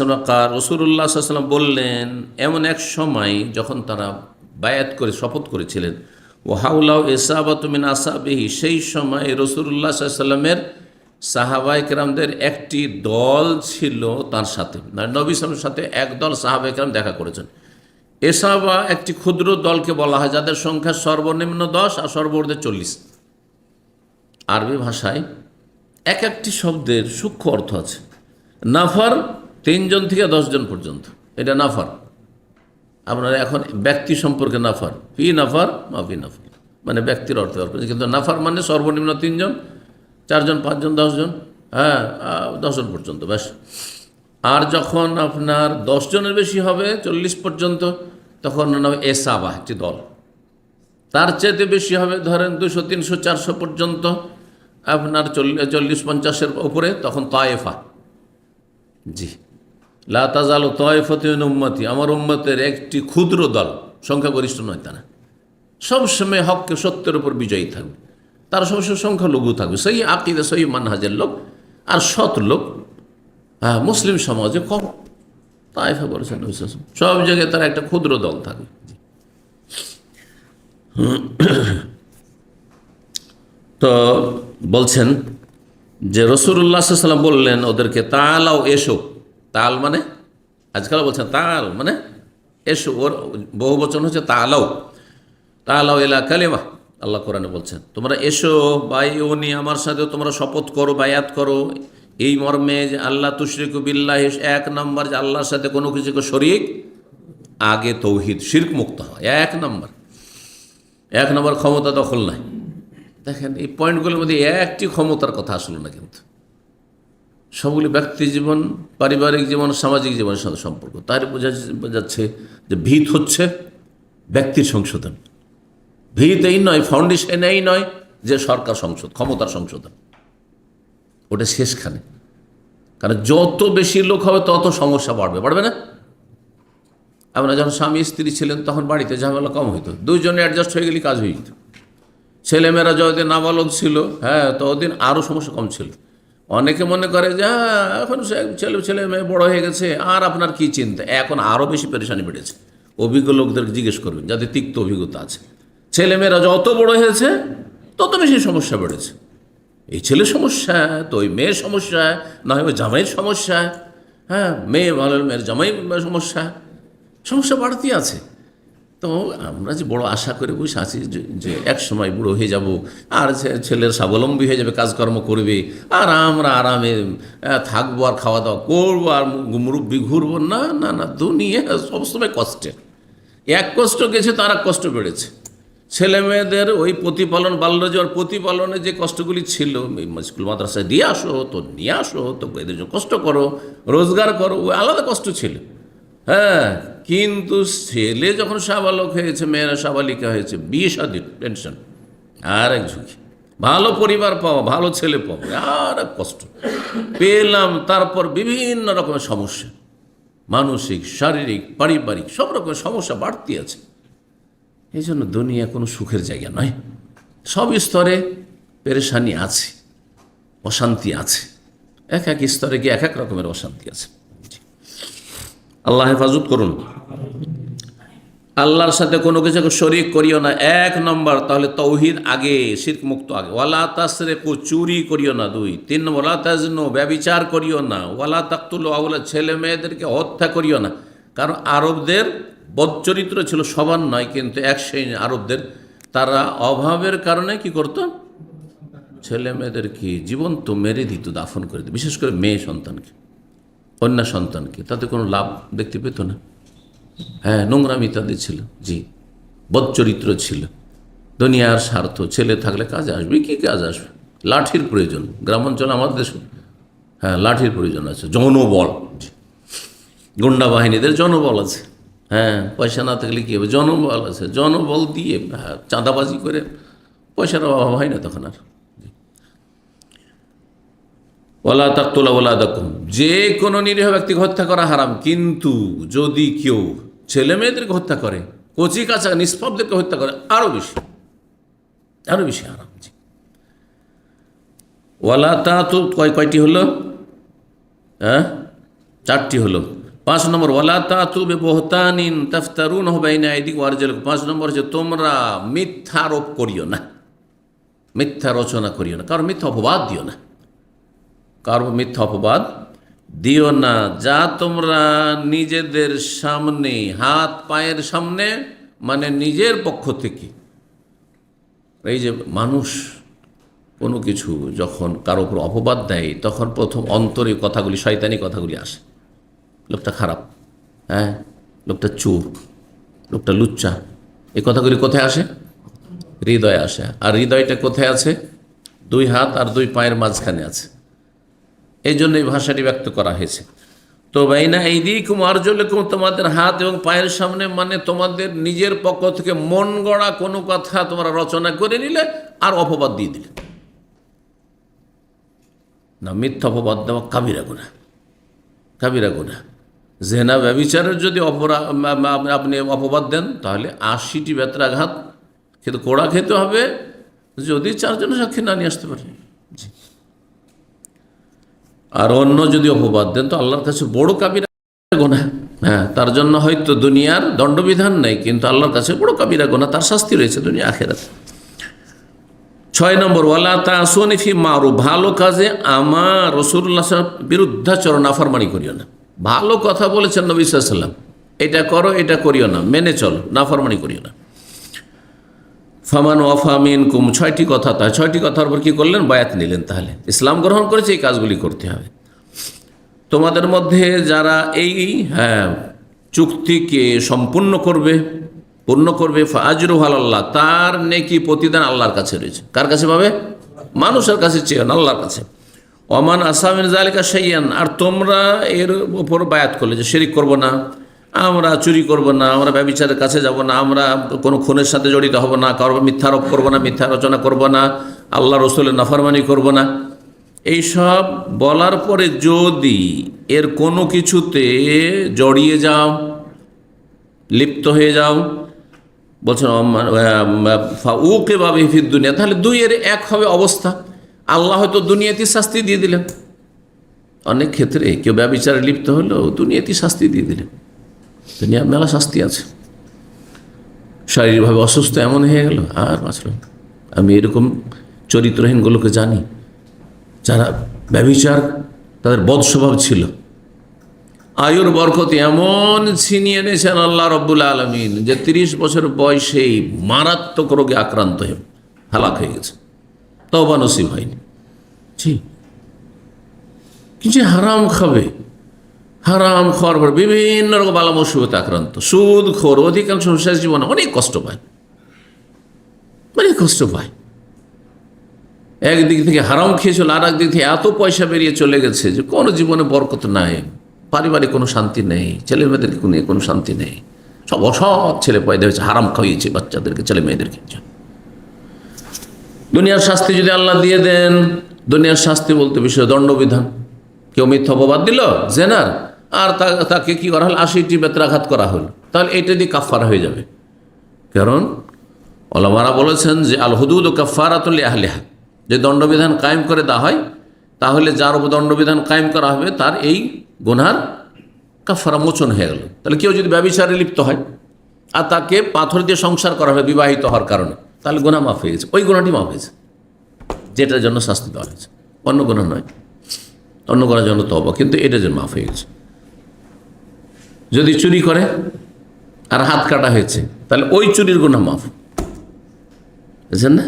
রাসূলুল্লাহ সাল্লাল্লাহু আলাইহি ওয়াসাল্লাম বললেন, এমন এক সময় যখন তারা বায়াত করে শপথ করেছিলেন, ওয়াহাউলাউ ইসাবাতু মিন আসহাবিহি, সেই সময় রাসূলুল্লাহ সাল্লাল্লাহু আলাইহি ওয়াসাল্লামের সাহাবায়ে কেরামদের একটি দল ছিল তার সাথে, নবী সাল্লাল্লাহু আলাইহি ওয়াসাল্লামের সাথে একদল সাহাবায়ে কেরাম দেখা করেছেন। এসাবা একটি ক্ষুদ্র দলকে বলা হয়, যাদের সংখ্যা সর্বনিম্ন 10 আর সর্বোর্ধ্বে 40। আরবি ভাষায় এক একটি শব্দের সূক্ষ্ম অর্থ আছে। নাফার 3 জন থেকে 10 জন পর্যন্ত, এটা নাফার। আপনারা এখন ব্যক্তি সম্পর্কে নাফার, ফি নাফার মা ফি নাফার, মানে ব্যক্তির অর্থ ব্যবহার করেছে, কিন্তু নাফার মানে সর্বনিম্ন 3 জন, 4 জন, 5 জন, 10 জন, হ্যাঁ 10 জন পর্যন্ত ব্যাস। আর যখন আপনার 10 জনের বেশি হবে, 40 পর্যন্ত, তখন নাম এসাবা, একটি দল। তার চাইতে বেশি হবে, ধরেন 200, 300, 400 পর্যন্ত, আপনার 40-50-এর উপরে, তখন তায়েফা। জি, লা তাজালু তায়েফাতুন মিন উম্মতি, আমার উম্মতের একটি ক্ষুদ্র দল, সংখ্যাগরিষ্ঠ নয় তারা, সবসময় হককে, সত্যের উপর বিজয়ী থাকবে, তারা সবসময় সংখ্যালঘু থাকবে, সেই আকিদা, সেই মানহাজের লোক আর সৎ লোক। হ্যাঁ, মুসলিম সমাজে কম, তায়েফা বলেছেন সব জায়গায় তারা একটা ক্ষুদ্র দল থাকবে। তো বলছেন যে রাসূলুল্লাহ সাল্লাল্লাহু আলাইহি ওয়াসাল্লাম বললেন ওদেরকে, তালাও, এসো। তাল মানে, আজকাল বলছেন তাল মানে এসো, ওর বহু বচন হচ্ছে তালাও, তালাও ইলা কালিমা। আল্লাহ কোরআনে বলছেন, তোমরা এসো, বাইউনি, আমার সাথে তোমরা শপথ করো, বায়াত করো, এই মর্মে যে আল্লাহ তুশরিকু বিল্লাহ, এক নম্বর যে আল্লাহর সাথে কোনো কিছুকে শরীক, আগে তৌহিদ শিরক মুক্ত হয়, এক নম্বর ক্ষমতা দখল নাই। দেখেন এই পয়েন্টগুলোর মধ্যে একটি ক্ষমতার কথা আসলো না, কিন্তু সবগুলি ব্যক্তি জীবন, পারিবারিক জীবন, সামাজিক জীবনের সাথে সম্পর্ক। তার বোঝাচ্ছে যে ভিত হচ্ছে ব্যক্তির সংশোধন, ভিত এই নয়, ফাউন্ডেশন এই নয় যে সরকার সংসদ, ক্ষমতার সংশোধন, ওটা শেষখানে। কারণ যত বেশি লোক হবে তত সমস্যা বাড়বে না? আমরা যখন স্বামী স্ত্রী ছিলেন তখন বাড়িতে ঝামেলা কম হইতো, দুইজনে অ্যাডজাস্ট হয়ে গেলে কাজ হয়ে যেত। ছেলেমেয়েরা যতদিন নাবালক ছিল, ততদিন আরও সমস্যা কম ছিল। অনেকে মনে করে যে এখন ছেলে মেয়ে বড় হয়ে গেছে, আর আপনার কি চিন্তা। এখন আরও বেশি পেরেশানি বেড়েছে। অভিজ্ঞ লোকদেরকে জিজ্ঞেস করবেন, যাদের তিক্ত অভিজ্ঞতা আছে। ছেলেমেয়েরা যত বড় হয়েছে তত বেশি সমস্যা বেড়েছে। এই ছেলে সমস্যা, তো ওই মেয়ের সমস্যা, না হয় ওই জামাইয়ের সমস্যা, মেয়ে ভালো মেয়ের জামাই সমস্যা বাড়তি আছে। তো আমরা যে বড় আশা করে বসে আছি যে এক সময় বুড়ো হয়ে যাব, আর ছেলের স্বাবলম্বী হয়ে যাবে, কাজকর্ম করবে, আর আমরা আরামে থাকবো, আর খাওয়া দাওয়া করবো, আর মুরব্বি ঘুরবো। না না না, দুনিয়া সবসময় কষ্টের। এক কষ্ট গেছে তো আর এক কষ্ট বেড়েছে। ছেলে মেয়েদের ওই প্রতিপালন, বাল্যজোয়ার প্রতিপালনে যে কষ্টগুলি ছিল, স্কুল মাদ্রাসায় দিয়ে আসো তো, নিয়ে আসো তো, এদের জন্য কষ্ট করো, রোজগার করো, ওই আলাদা কষ্ট ছিল। কিন্তু ছেলে যখন সাবালক হয়েছে, মেয়েরা সাবালিকা হয়েছে, বিয়ে শাদীর টেনশন আর এক ঝুঁকি, ভালো পরিবার পাওয়া, ভালো ছেলে পাওয়া আর এক কষ্ট পেলাম। তারপর বিভিন্ন রকমের সমস্যা, মানসিক, শারীরিক, পারিবারিক সব রকমের সমস্যা বাড়তি আছে। এই জন্য দুনিয়া কোনো সুখের জায়গা নয়। সব স্তরে পেরেশানি আছে, অশান্তি আছে। এক এক স্তরে গিয়ে এক এক রকমের অশান্তি আছে। আল্লাহ হেফাজত করুন। আল্লাহর সাথে কোনো কিছুকে শরীক করিও না, এক নম্বর। তাহলে তৌহিদ আগে, শিরক মুক্ত আগে। ওয়ালা তাসরিকু, চুরি করিও না। 2, 3 নম্বর ওয়ালা তাজনু, ব্যভিচার করিও না। ওয়ালা তাকতুলু আওলা, ছেলে মেয়েদেরকে হত্যা করিও না। কারণ আরবদের বদচরিত্র ছিল, সবার নয়, কিন্তু এক শ্রেণী আরবদের, তারা অভাবের কারণে কি করত, ছেলে মেয়েদেরকে জীবন্ত মেরে দিত, দাফন করে দিত। বিশেষ করে মেয়ে সন্তানকে, কন্যা সন্তানকে, তাতে কোনো লাভ দেখতে পেত না। নোংরামি তাদের ছিল, জি, বদচরিত্র ছিল, দুনিয়ার স্বার্থ। ছেলে থাকলে কাজে আসবে, কি কাজ আসবে? লাঠির প্রয়োজন। গ্রামাঞ্চলে আমাদের দেশে লাঠির প্রয়োজন আছে, জনবল। গুন্ডা বাহিনীদের জনবল আছে। পয়সা না থাকলে কী হবে? জনবল আছে, জনবল দিয়ে চাঁদাবাজি করে পয়সার অভাব হয় না তখন আর। ওয়ালা তাকতুলু আওলাদাকুম, যে কোনো নিরীহ ব্যক্তিকে হত্যা করা হারাম। কিন্তু যদি কেউ ছেলে মেয়েদেরকে হত্যা করে, কচি কাঁচা নিষ্পাপদেরকে হত্যা করে, আরও বেশি হারাম। ওয়ালা তাতু, কয়টি হলো? 4টি হলো। 5 নম্বর ওয়ালা তাতু বিবহতানিন তাফতারুনহু বাইনা আইদিকুম ওয়া আরজুলিকুম। 5 নম্বর হচ্ছে তোমরা মিথ্যা আরোপ করিও না, মিথ্যা রচনা করিও না, কারণ মিথ্যা অপবাদ দিও না, কারো মিথ্যা অপবাদ দিও না, যা তোমরা নিজেদের সামনে, হাত পায়ের সামনে, মানে নিজের পক্ষ থেকে। এই যে মানুষ কোনো কিছু যখন কারো উপর অপবাদ দেয়, তখন প্রথম অন্তরে কথাগুলি, শয়তানি কথাগুলি আসে। লোকটা খারাপ, লোকটা চোর, লোকটা লুচ্চা, এই কথাগুলি কোথায় আসে? হৃদয়ে আসে। আর হৃদয়টা কোথায় আছে? 2 হাত আর 2 পায়ের মাঝখানে আছে। এই জন্য এই ভাষাটি ব্যক্ত করা হয়েছে। তো বাইনা আইদিকুম ওয়া আরজুলিকুম, তোমাদের হাত এবং পায়ের সামনে, মানে তোমাদের নিজের পক্ষ থেকে মন গড়া কোনো কথা তোমরা রচনা করে নিলে আর অপবাদ দিয়ে দিলে না। মিথ্যা অপবাদ দেওয়া কাবিরা গুনাহ, কাবিরা গুনাহ। জেনা ব্যভিচারের যদি আপনি অপবাদ দেন, তাহলে 80টি বেত্রাঘাত কিন্তু কোড়া খেতে হবে, যদি 4 জন সাক্ষী না নিয়ে আসতে পারে। জি। আর অন্য যদি অপবাদ দেন তো আল্লাহর কাছে বড় কাবিরা গুনাহ। তার জন্য হয়তো দুনিয়ার দণ্ডবিধান নেই, কিন্তু আল্লাহর কাছে বড় কাবিরা গুনাহ, তার শাস্তি রয়েছে দুনিয়া আখিরাতে। 6 নম্বর ওয়ালা তাসুনি ফি মারুফ, ভালো কাজে আমার রাসূলুল্লাহ বিরুদ্ধাচরণ, নাফরমানি করিও না। ভালো কথা বলেছেন নবী সাল্লাল্লাহু আলাইহি ওয়াসাল্লাম, এটা করো, এটা করিও না, মেনে চলো, নাফরমানি করিও না। ফামান ওয়াফা মিনকুম, 6টি কথা। তাই 6টি কথার উপর কি করলেন? বায়াত নিলেন। তাহলে ইসলাম গ্রহণ করেছে, এই কাজগুলি করতে হবে। তোমাদের মধ্যে যারা এই চুক্তিকে সম্পূর্ণ করবে, পূর্ণ করবে, ফাজরুহু আলাল্লাহ, তার নেকি প্রতিদান আল্লাহর কাছে রয়েছে। কার কাছে পাবে? মানুষের কাছে চেয়ে না, আল্লাহর কাছে। ওমান আসামিন জালিকা শাইয়ান, আর তোমরা এর উপর বায়াত করলে যে শিরিক করব না, আমরা চুরি করব না, আমরা ব্যভিচারের কাছে যাব না, আমরা কোনো খুনের সাথে জড়িত হব না, কারো মিথ্যারোপ করব না, মিথ্যা রচনা করব না, আল্লাহ রসুলের নাফরমানি করব না। এইসব বলার পরে যদি এর কোনো কিছুতে জড়িয়ে যাও, লিপ্ত হয়ে যাও, বলছেন ফাউকে বাবে ফিদ দুনিয়া, তাহলে দুইয়ের এক হবে অবস্থা। আল্লাহ হয়তো দুনিয়াতে শাস্তি দিয়ে দিলেন। অনেক ক্ষেত্রে কেউ ব্যভিচারে লিপ্ত হলো, দুনিয়াতে শাস্তি দিয়ে দিলেন। দুনিয়ার মেলা শাস্তি আছে। শারীরিকভাবে অসুস্থ এমন হয়ে গেল, আর বাঁচল। আমি এরকম চরিত্রহীনগুলোকে জানি, যারা ব্যভিচার, তাদের বদ স্বভাব ছিল, আয়ুর বরকতে এমন ছিনিয়ে এনেছেন আল্লাহ রব্বুল আলমিন যে 30 বছর বয়সেই মারাত্মক রোগে আক্রান্ত হয়ে হালাক হয়ে গেছে, তওবা নসিব হয়নি। জি, কিছু হারাম খাবে, হারাম খাওয়ার পর বিভিন্ন রকম বালা মুসিবতে আক্রান্ত। সুদ খোর অধিকাংশ শেষ জীবনে অনেক কষ্ট পায়, অনেক কষ্ট পায়। একদিক থেকে হারাম খেয়েছিল, আর একদিক থেকে এত পয়সা বেরিয়ে চলে গেছে যে কোনো জীবনে বরকত নাই, পারিবারিক কোনো শান্তি নেই, ছেলে মেয়েদেরকে কোনো শান্তি নেই। সব অসৎ ছেলে পয়দা হয়েছে, হারাম খাইয়েছে বাচ্চাদেরকে, ছেলে মেয়েদেরকে। দুনিয়ার শাস্তি যদি আল্লাহ দিয়ে দেন, দুনিয়ার শাস্তি বলতে বিষয় দণ্ডবিধান। কেউ মিথ্যা অপবাদ দিল জেনার, আর তাকে কি করা হলো? 80টি বেত্রাঘাত করা হলো, তাহলে এটা দিয়ে কাফারা হয়ে যাবে। কারণ ওলামারা বলেছেন যে আল হুদুদ কাফারাতুল লিআহলিহা, যে দণ্ডবিধান কায়েম করে দেওয়া হয়, তাহলে যার উপর দণ্ডবিধান কায়েম করা হবে তার এই গুনার কাফারা মোচন হয়ে গেল। তাহলে কেউ যদি ব্যভিচারে লিপ্ত হয় আর তাকে পাথর দিয়ে সংসার করা হবে বিবাহিত হওয়ার কারণে, তাহলে গুনাহ মাফ হয়ে গেছে, ওই গুনাহটি মাফ হয়েছে, যেটার জন্য শাস্তি দেওয়া হয়েছে। অন্য গুনাহ নয়, অন্য গুনার জন্য তওবা, কিন্তু এটার জন্য মাফ হয়ে গেছে। যদি চুরি করে আর হাত কাটা হয়েছে, তাহলে ওই চুরির গুনাহ মাফ, বুঝছেন না?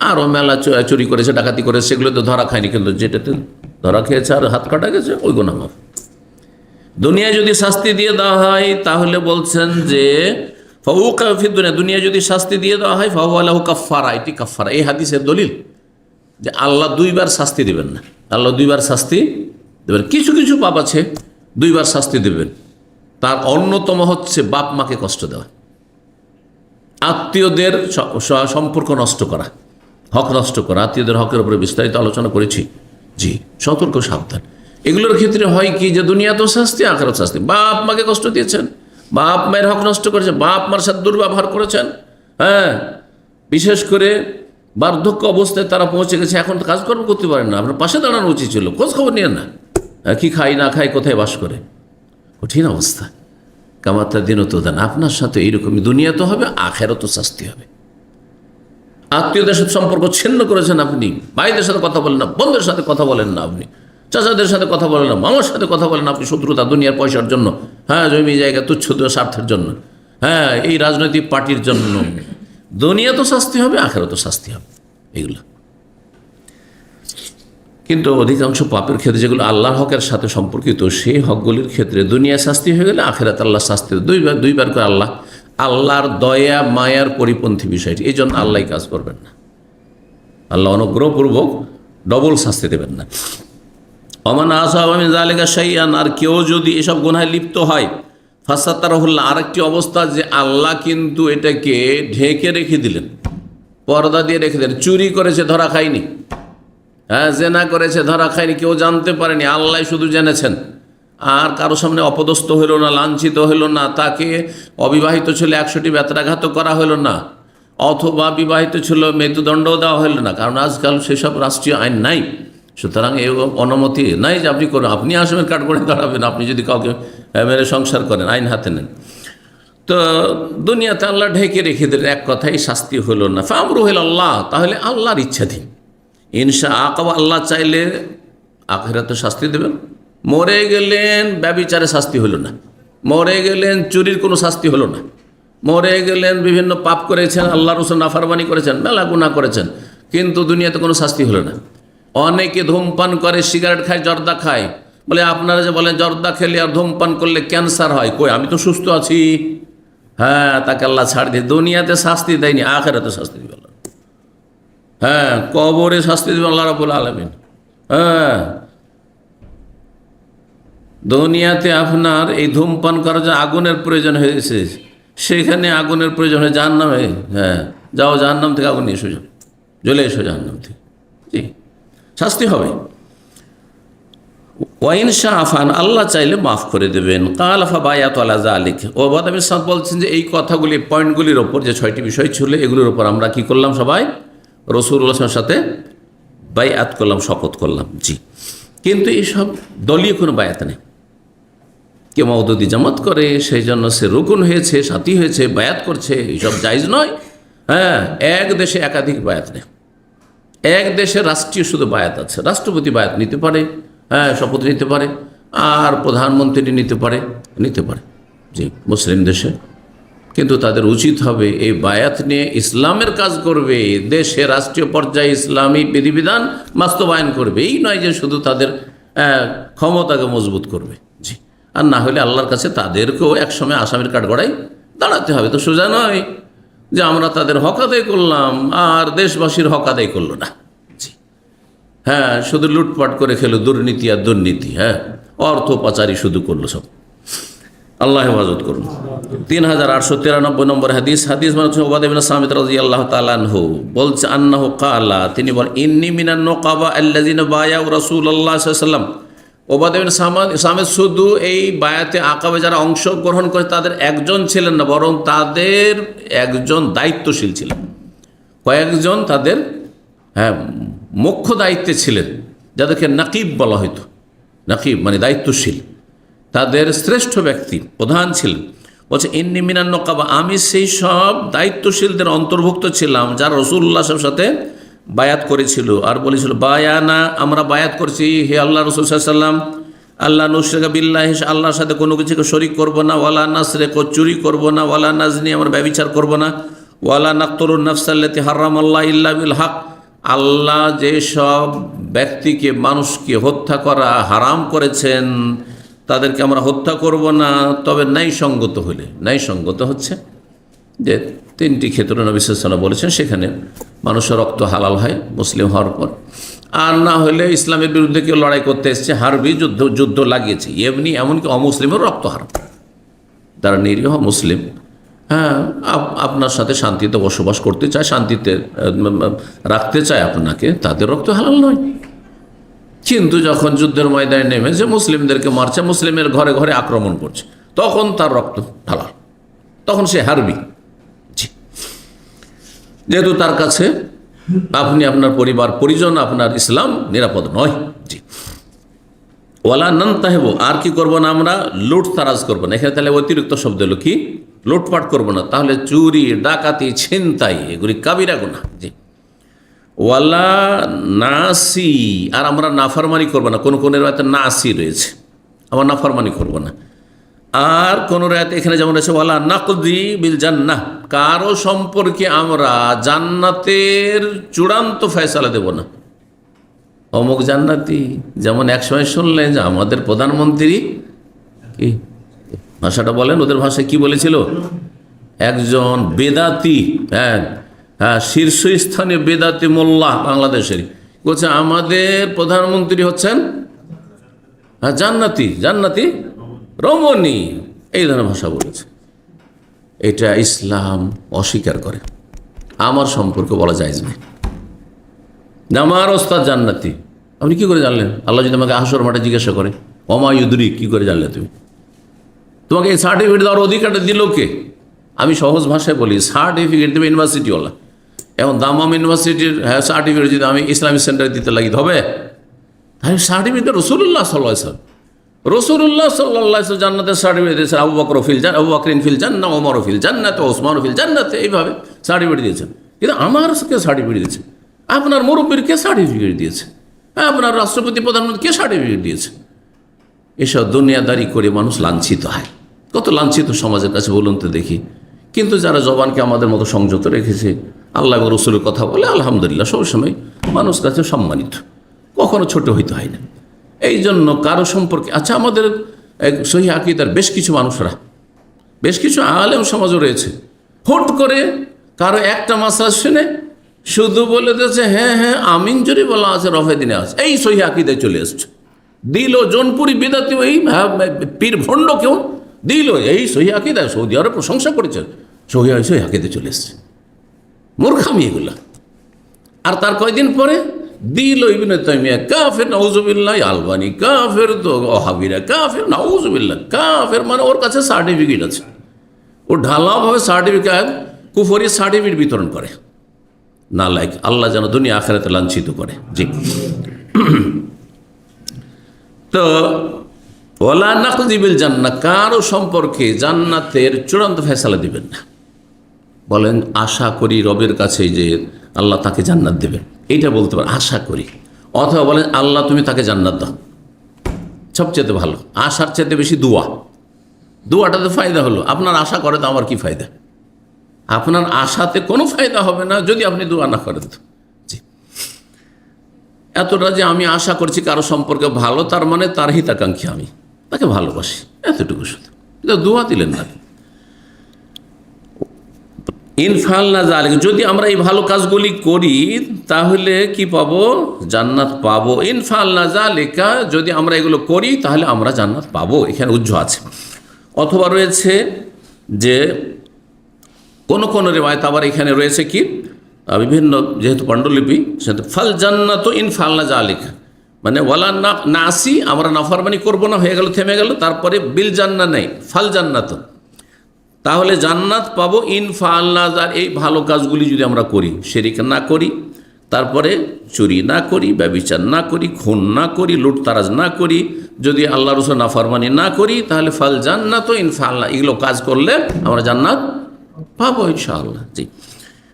আরও মেলা চুরি করেছে, ডাকাতি করেছে, সেগুলো তো ধরা খায়নি, কিন্তু যেটাতে ধরা খেয়েছে আর হাত কাটা গেছে, ওই গুনাহ মাফ। দুনিয়ায় যদি শাস্তি দিয়ে দেওয়া হয়, তাহলে বলছেন যে ফাউকা ফিদ দুনিয়া, দুনিয়ায় যদি শাস্তি দিয়ে দেওয়া হয় ফাহু আলাহু কাফারা, এটি কাফারা। এই হাদিসের দলিল যে আল্লাহ 2বার শাস্তি দেবেন না, আল্লাহ 2বার শাস্তি দেবেন। কিছু কিছু পাপ আছে 2বার শাস্তি দেবেন, তার অন্যতম হচ্ছে বাপ মাকে কষ্ট দেওয়া, আত্মীয়দের সম্পর্ক নষ্ট করা, হক নষ্ট করা, আত্মীয়দের হকের উপরে বিস্তারিত আলোচনা করেছি। জি, সতর্ক সাবধান। এগুলোর ক্ষেত্রে হয় কি যে দুনিয়াতেও শাস্তি, আখিরাতেও শাস্তি। বাপ মাকে কষ্ট দিয়েছেন, বাপ মায়ের হক নষ্ট করেছেন, বাপ মার সাথে দুর্ব্যবহার করেছেন, বিশেষ করে বার্ধক্য অবস্থায় তারা পৌঁছে গেছে, এখন তো কাজকর্ম করতে পারেন না, আপনার পাশে দাঁড়ানো উচিত ছিল, খোঁজ খবর নিয়ে না, কি খাই না খাই, কোথায় বাস করে, কঠিন অবস্থা। কামাত্তা দিনও তো দেন, আপনার সাথে এইরকমই দুনিয়াতে হবে, আখিরাতেও শাস্তি হবে। আত্মীয়দের সাথে সম্পর্ক ছিন্ন করেছেন আপনি, ভাইদের সাথে কথা বলেন না, বোনদের সাথে কথা বলেন না, আপনি চাচাদের সাথে কথা বলেন না, মামার সাথে কথা বলেন না, আপনি শত্রুতা দুনিয়ার পয়সার জন্য, জমি জায়গা তুচ্ছ স্বার্থের জন্য, এই রাজনৈতিক পার্টির জন্য। দুনিয়া তো শাস্তি হবে, আখিরাতেও শাস্তি হবে এগুলো। কিন্তু অধিকাংশ পাপের ক্ষেত্রে যেগুলো আল্লাহর হকের সাথে সম্পর্কিত, সেই হকগুলির ক্ষেত্রে দুনিয়া শাস্তি হয়ে গেলে আখিরাত আল্লাহ শাস্তি, দুইবার করে আল্লাহর দয়া মায়ার পরিপন্থী বিষয়টি। এই জন্য আল্লাহ কাজ করবেন না, আল্লাহ অনুগ্রহপূর্বক ডবল শাস্তি দেবেন না। ওমান আসাবা মিন যালিকা শাইআন, আর কেউ যদি এসব গুনাহে লিপ্ত হয়, ফাসাতারাহুল্লাহ, আরেকটি অবস্থা যে আল্লাহ কিন্তু এটাকে ঢেকে রেখে দিলেন, পর্দা দিয়ে রেখে দিলেন। চুরি করেছে, ধরা খায়নি, জেনা করেছে, ধরা খায়নি, কেউ জানতে পারেনি, আল্লাহ শুধু জেনেছেন। আর কারো সামনে অপদস্থ হইল না, লাঞ্ছিত হইল না, তাকে অবিবাহিত ছিল 100টি বেত্রাঘাত করা হইল না, অথবা বিবাহিত ছিল মৃত্যুদণ্ডও দেওয়া হইল না, কারণ আজকাল সেসব রাষ্ট্রীয় আইন নাই। সুতরাং এই অনুমতি নাই যে আপনি করুন, আপনি আসামের কাঠ করে দাঁড়াবেন আপনি যদি কাউকে মেরে সংসার করেন, আইন হাতে নেন। তো দুনিয়াতে আল্লাহ ঢেকে রেখে দিলেন, এক কথাই শাস্তি হইল না। ফামরু হইল আল্লাহ, তাহলে আল্লাহর ইচ্ছাধীন। ইনশা আকাবা, আল্লাহ চাইলে আখিরাতে শাস্তি দেবেন। মরে গেলেন ব্যভিচারে শাস্তি হলো না, মরে গেলেন চুরির কোনো শাস্তি হলো না, মরে গেলেন, বিভিন্ন পাপ করেছেন, আল্লাহ রসুল নাফরমানি করেছেন, মেলা গুনাহ করেছেন, কিন্তু দুনিয়াতে কোনো শাস্তি হলো না। অনেকে ধূমপান করে, সিগারেট খায়, জর্দা খায়, বলে আপনারা যে বলেন জর্দা খেলে আর ধূমপান করলে ক্যান্সার হয়, কই আমি তো সুস্থ আছি। হ্যাঁ, তাকে আল্লাহ ছাড় দিয়ে দুনিয়াতে শাস্তি দেয়নি, আখিরাতে শাস্তি দিবে আল্লাহ। হ্যাঁ, কবরে শাস্তি দিবে আল্লাহ রাব্বুল আলামিন। হ্যাঁ, দুনিয়াতে আপনার এই ধূমপান করার যে আগুনের প্রয়োজন হয়েছে, সেখানে আগুনের প্রয়োজন হয় জাহান্নামে। হ্যাঁ, যাও জাহান্নাম থেকে আগুন নিয়ে এসো, যাও, জ্বলে এসো জাহান্নাম থেকে। জি, শাস্তি হবে। ওয়াইন শাহ আফান, আল্লাহ চাইলে মাফ করে দেবেন। কাল আফা বায়াত আলা যালিক। ওবাদ আমির সাহেব বলছেন যে এই কথাগুলি, পয়েন্টগুলির ওপর, যে 6টি বিষয় ছিল, এগুলোর ওপর আমরা কি করলাম, সবাই রাসূলুল্লাহর সাথে বায়াত করলাম, শপথ করলাম। জি, কিন্তু এইসব দলীয় কোনো বায়াত নেই। কেউ মওদুদি জামাত করে, সেই জন্য সে রুকুন হয়েছে, সাথী হয়েছে, বায়াত করছে, এইসব জায়েজ নয়। হ্যাঁ, এক দেশে একাধিক বায়াত নেই। এক দেশে রাষ্ট্রীয় শুধু বায়াত আছে, রাষ্ট্রপতি বায়াত নিতে পারে, হ্যাঁ, শপথ নিতে পারে, আর প্রধানমন্ত্রী নিতে পারে। জি, মুসলিম দেশে। কিন্তু তাদের উচিত হবে এই বায়াত নিয়ে ইসলামের কাজ করবে, দেশে রাষ্ট্রীয় পর্যায়ে ইসলামী বিধিবিধান বাস্তবায়ন করবে। এই নয় যে শুধু তাদের ক্ষমতাকে মজবুত করবে। জি, আর না হলে আল্লাহর কাছে তাদেরকেও একসময় আসামির কাঠগড়ায় দাঁড়াতে হবে। তো সোজা নয় যে আমরা তাদের হক আদায় করলাম আর দেশবাসীর হক আদায় করলো না। জি, হ্যাঁ, শুধু লুটপাট করে খেলো, দুর্নীতি আর দুর্নীতি, হ্যাঁ, অর্থ পাচারি শুধু করলো সব। আল্লাহ হেফাজত করুন। 3893 নম্বর হাদিস মানে উবাদা ইবনে সামিত রাদিয়াল্লাহু তাআলা আনহু বলছে, আন্নাহু ক্বালা, তিনি বলেন, ইন্নী মিনান নুকাবা আল্লাযিনা বায়াউ রাসূলুল্লাহ সাল্লাল্লাহু আলাইহি ওয়াসাল্লাম। উবাদা ইবনে সামিত শুধু এই বায়াতে আকাবে যারা অংশগ্রহণ করে তাদের একজন ছিলেন না, বরং তাদের একজন দায়িত্বশীল ছিলেন। কয়েকজন তাদের মুখ্য দায়িত্বে ছিলেন, যাদেরকে নাকিব বলা হইতো। নাকিব মানে দায়িত্বশীল, তাদের শ্রেষ্ঠ ব্যক্তি, প্রধান ছিলেন। বলছে ইন্নী মিনান নুকাবা, আমি সেই সব দায়িত্বশীলদের অন্তর্ভুক্ত ছিলাম যারা রাসূলুল্লাহ সাথে বায়াত করেছিল আর বলেছিল, বায়ানা, আমরা বায়াত করছি হে আল্লাহ রাসূল সাল্লাল্লাহু আলাইহি ওয়াসাল্লাম, আল্লাহ নুশরিকা বিল্লাহি, আল্লাহর সাথে কোনো কিছুকে শরীক করব না, ওয়ালা নাসরিকু, চুরি করব না, ওয়ালা নাজনি, আমরা ব্যভিচার করব না, ওয়ালা নাকতুলুন নাফসাল্লাতী হারামাল্লাহু ইল্লা বিল হক, আল্লাহ যেসব ব্যক্তিকে, মানুষকে হত্যা করা হারাম করেছেন তাদেরকে আমরা হত্যা করব না, তবে ন্যায়সঙ্গত হলে। ন্যায়সঙ্গত হচ্ছে যে 3টি ক্ষেত্রে নবী সাল্লাল্লাহু আলাইহি ওয়াসাল্লাম বলেছেন, সেখানে মানুষের রক্ত হালাল হয় মুসলিম হওয়ার পর। আর না হলে ইসলামের বিরুদ্ধে কেউ লড়াই করতে এসছে, হারবি যুদ্ধ লাগিয়েছে, এমনকি অমুসলিমের রক্ত হারাম। তারা নিরীহ মুসলিম, হ্যাঁ, আপনার সাথে শান্তিতে বসবাস করতে চায়, শান্তিতে রাখতে চায় আপনাকে, তাদের রক্ত হালাল নয়। কিন্তু যখন যুদ্ধের ময়দানে নেমেছে, মুসলিমদেরকে মারছে, মুসলিমের ঘরে ঘরে আক্রমণ করছে, তখন তার রক্ত হালাল, তখন সে হারবি। জি, যেহেতু তার কাছে আপনি, আপনার পরিবার পরিজন, আপনার ইসলাম নিরাপদ নয়। জি, ওয়ালা নানতাহিবু, আর কি করবো না, আমরা লুট তারাজ করবো না। এখানে তাহলে অতিরিক্ত শব্দ হলো কি, লুটপাট করবো না। তাহলে চুরি, ডাকাতি, ছিনতাই, এগুলি কাবিরা গুনাহ। জি, ওয়ালা নাসি, আর আমরা নাফরমানি করবো না। কোন রাতে নাসি রয়েছে, আমরা নাফরমানি করবো না। আর কোন রাতে এখানে যেমন রয়েছে ওয়ালা নাকদি বিল জান্নাহ, কারো সম্পর্কে আমরা জান্নাতের চূড়ান্ত ফয়সালা দেব না। অমুক জান্নাতি, যেমন একসময় শুনলেন যে আমাদের প্রধানমন্ত্রী, কি ভাষাটা বলেন, ওদের ভাষায় কি বলেছিল, একজন বেদাতি, শীর্ষস্থানীয় বেদাতি মোল্লা বাংলাদেশের, বলছে আমাদের প্রধানমন্ত্রী হচ্ছেন জান্নাতি রমণী, এই ধরনের ভাষা বলেছে। এটা ইসলাম অস্বীকার করে। আমার সম্পর্কে বলা যায় না, আমার ওস্তাদ জান্নাতি। আপনি কি করে জানলেন? আল্লাহ যদি আমাকে হাসর মাঠে জিজ্ঞাসা করে, অমায়ুদ্রি, কি করে জানলে তুমি? তোমাকে এই সার্টিফিকেট দেওয়ার অধিকারটা দিল কে? আমি সহজ ভাষায় বলি, সার্টিফিকেট দেবে ইউনিভার্সিটিওয়ালা। এখন দামাম ইউনিভার্সিটির সার্টিফিকেট যদি আমি ইসলামিক সেন্টারে দিতে লাগি, হবে? আমি সার্টিফিকেট রাসূলুল্লাহ সাল্লাল্লাহু আলাইহি ওয়াসাল্লাম, রাসূলুল্লাহ সাল্লাল্লাহু আলাইহি ওয়াসাল্লাম জান্নাতের সার্টিফিকেট দিয়েছেন। আবু বকরিন ফিল জান্নাহ, ওমর ফিল জান্নাত, ওসমান ফিল জান্নাত, এইভাবে সার্টিফিকেট দিয়েছেন। কিন্তু আমার কে সার্টিফিকেট দিয়েছে? আপনার মুরব্বীর কে সার্টিফিকেট দিয়েছে? আপনার রাষ্ট্রপতি, প্রধানমন্ত্রী কে সার্টিফিকেট দিয়েছে? এসব দুনিয়াদারি করে মানুষ লাঞ্ছিত হয়। কত লাঞ্ছিত সমাজের কাছে বলুন তো দেখি। কিন্তু যারা জবানকে আমাদের মতো সংযত রেখেছে, আল্লাহ এবং রসুলের কথা বলে, আলহামদুলিল্লাহ সবসময় মানুষ কাছে সম্মানিত, কখনো ছোট হইতে হয় না। এই জন্য কারো সম্পর্কে, আচ্ছা আমাদের সহি আকীদার বেশ কিছু মানুষরা, বেশ কিছু আলেম সমাজও রয়েছে, হুট করে কারো একটা মাসলা শুনে শুধু বলে দিয়েছে হ্যাঁ হ্যাঁ আমিন যদি বলা আছে রফে দিনে আছে, এই সহি আকীদায় চলে এসছে। দিল জোনপুরি বিদাতি ওই পীর ভণ্ড কেউ দিল এই সহি আকীদায়, সৌদি আরব প্রশংসা করেছে, সহি আকীদায় চলে এসছে। মূর্খামি এগুলা। আর তার কয়েকদিন পরে দিল ইবনে তাইমিয়া কাফের, নাউজুবিল্লাহ, আলবানি কাফের, তো ওহাবিরা কাফের, নাউজুবিল্লাহ কাফের, মানে ওর কাছে সার্টিফিকেট আছে, ও ঢালাওভাবে সার্টিফিকেট, কুফরি সার্টিফিকেট বিতরণ করে। না লাইক আল্লাহ যেন দুনিয়া আখিরাতে লাঞ্ছিত করে। জি, তো ওয়ালা নাকযিবিল জান্নাহ, কারো সম্পর্কে জান্নাতের চূড়ান্ত ফয়সালা দিবেন না। বলেন আশা করি রবের কাছে যে আল্লাহ তাকে জান্নাত দেবেন, এইটা বলতে পারেন আশা করি। অথবা বলেন আল্লাহ তুমি তাকে জান্নাত দাও, সবচেয়ে ভালো। আশার চেয়ে বেশি দোয়াটাতে ফায়দা হলো। আপনার আশা করে তো আমার কি ফায়দা? আপনার আশাতে কোনো ফায়দা হবে না যদি আপনি দোয়া না করেন। তো জি, এতটা যে আমি আশা করছি কারো সম্পর্কে ভালো, তার মানে তার হিতাকাঙ্ক্ষী, আমি তাকে ভালোবাসি, এতটুকু শুধু। কিন্তু দোয়া দিলেন না। ইনফাল না জালিক, যদি আমরা এই ভালো কাজগুলি করি তাহলে কি পাবো? জান্নাত পাবো। ইনফাল না জালিকা, যদি আমরা এগুলো করি তাহলে আমরা জান্নাত পাবো, এখানে উজ্জ্ব আছে। অথবা রয়েছে যে কোন রিওয়ায়াত আবার এখানে রয়েছে কি, বিভিন্ন যেহেতু পাণ্ডুলিপি, সেহেতু ফাল জান্নাত ইনফাল না জালিকা, মানে ওয়ালা না আসি, আমরা নাফরমানি করবো না, হয়ে গেল, থেমে গেল, তারপরে বিল জান্নাত নেই, ফাল জান্নাত, তাহলে জান্নাত পাবো। ইনফাআল্লাহ, এই ভালো কাজগুলি যদি আমরা করি, শিরক না করি, তারপরে চুরি না করি, ব্যভিচার না করি, খুন না করি, লুটতারাজ না করি, যদি আল্লাহ রসুল নাফরমানি না করি, তাহলে ফাল জান্নাত ইনফাআল্লাহ, এগুলো কাজ করলে আমরা জান্নাত পাবো ইনশাআল্লাহ। জি,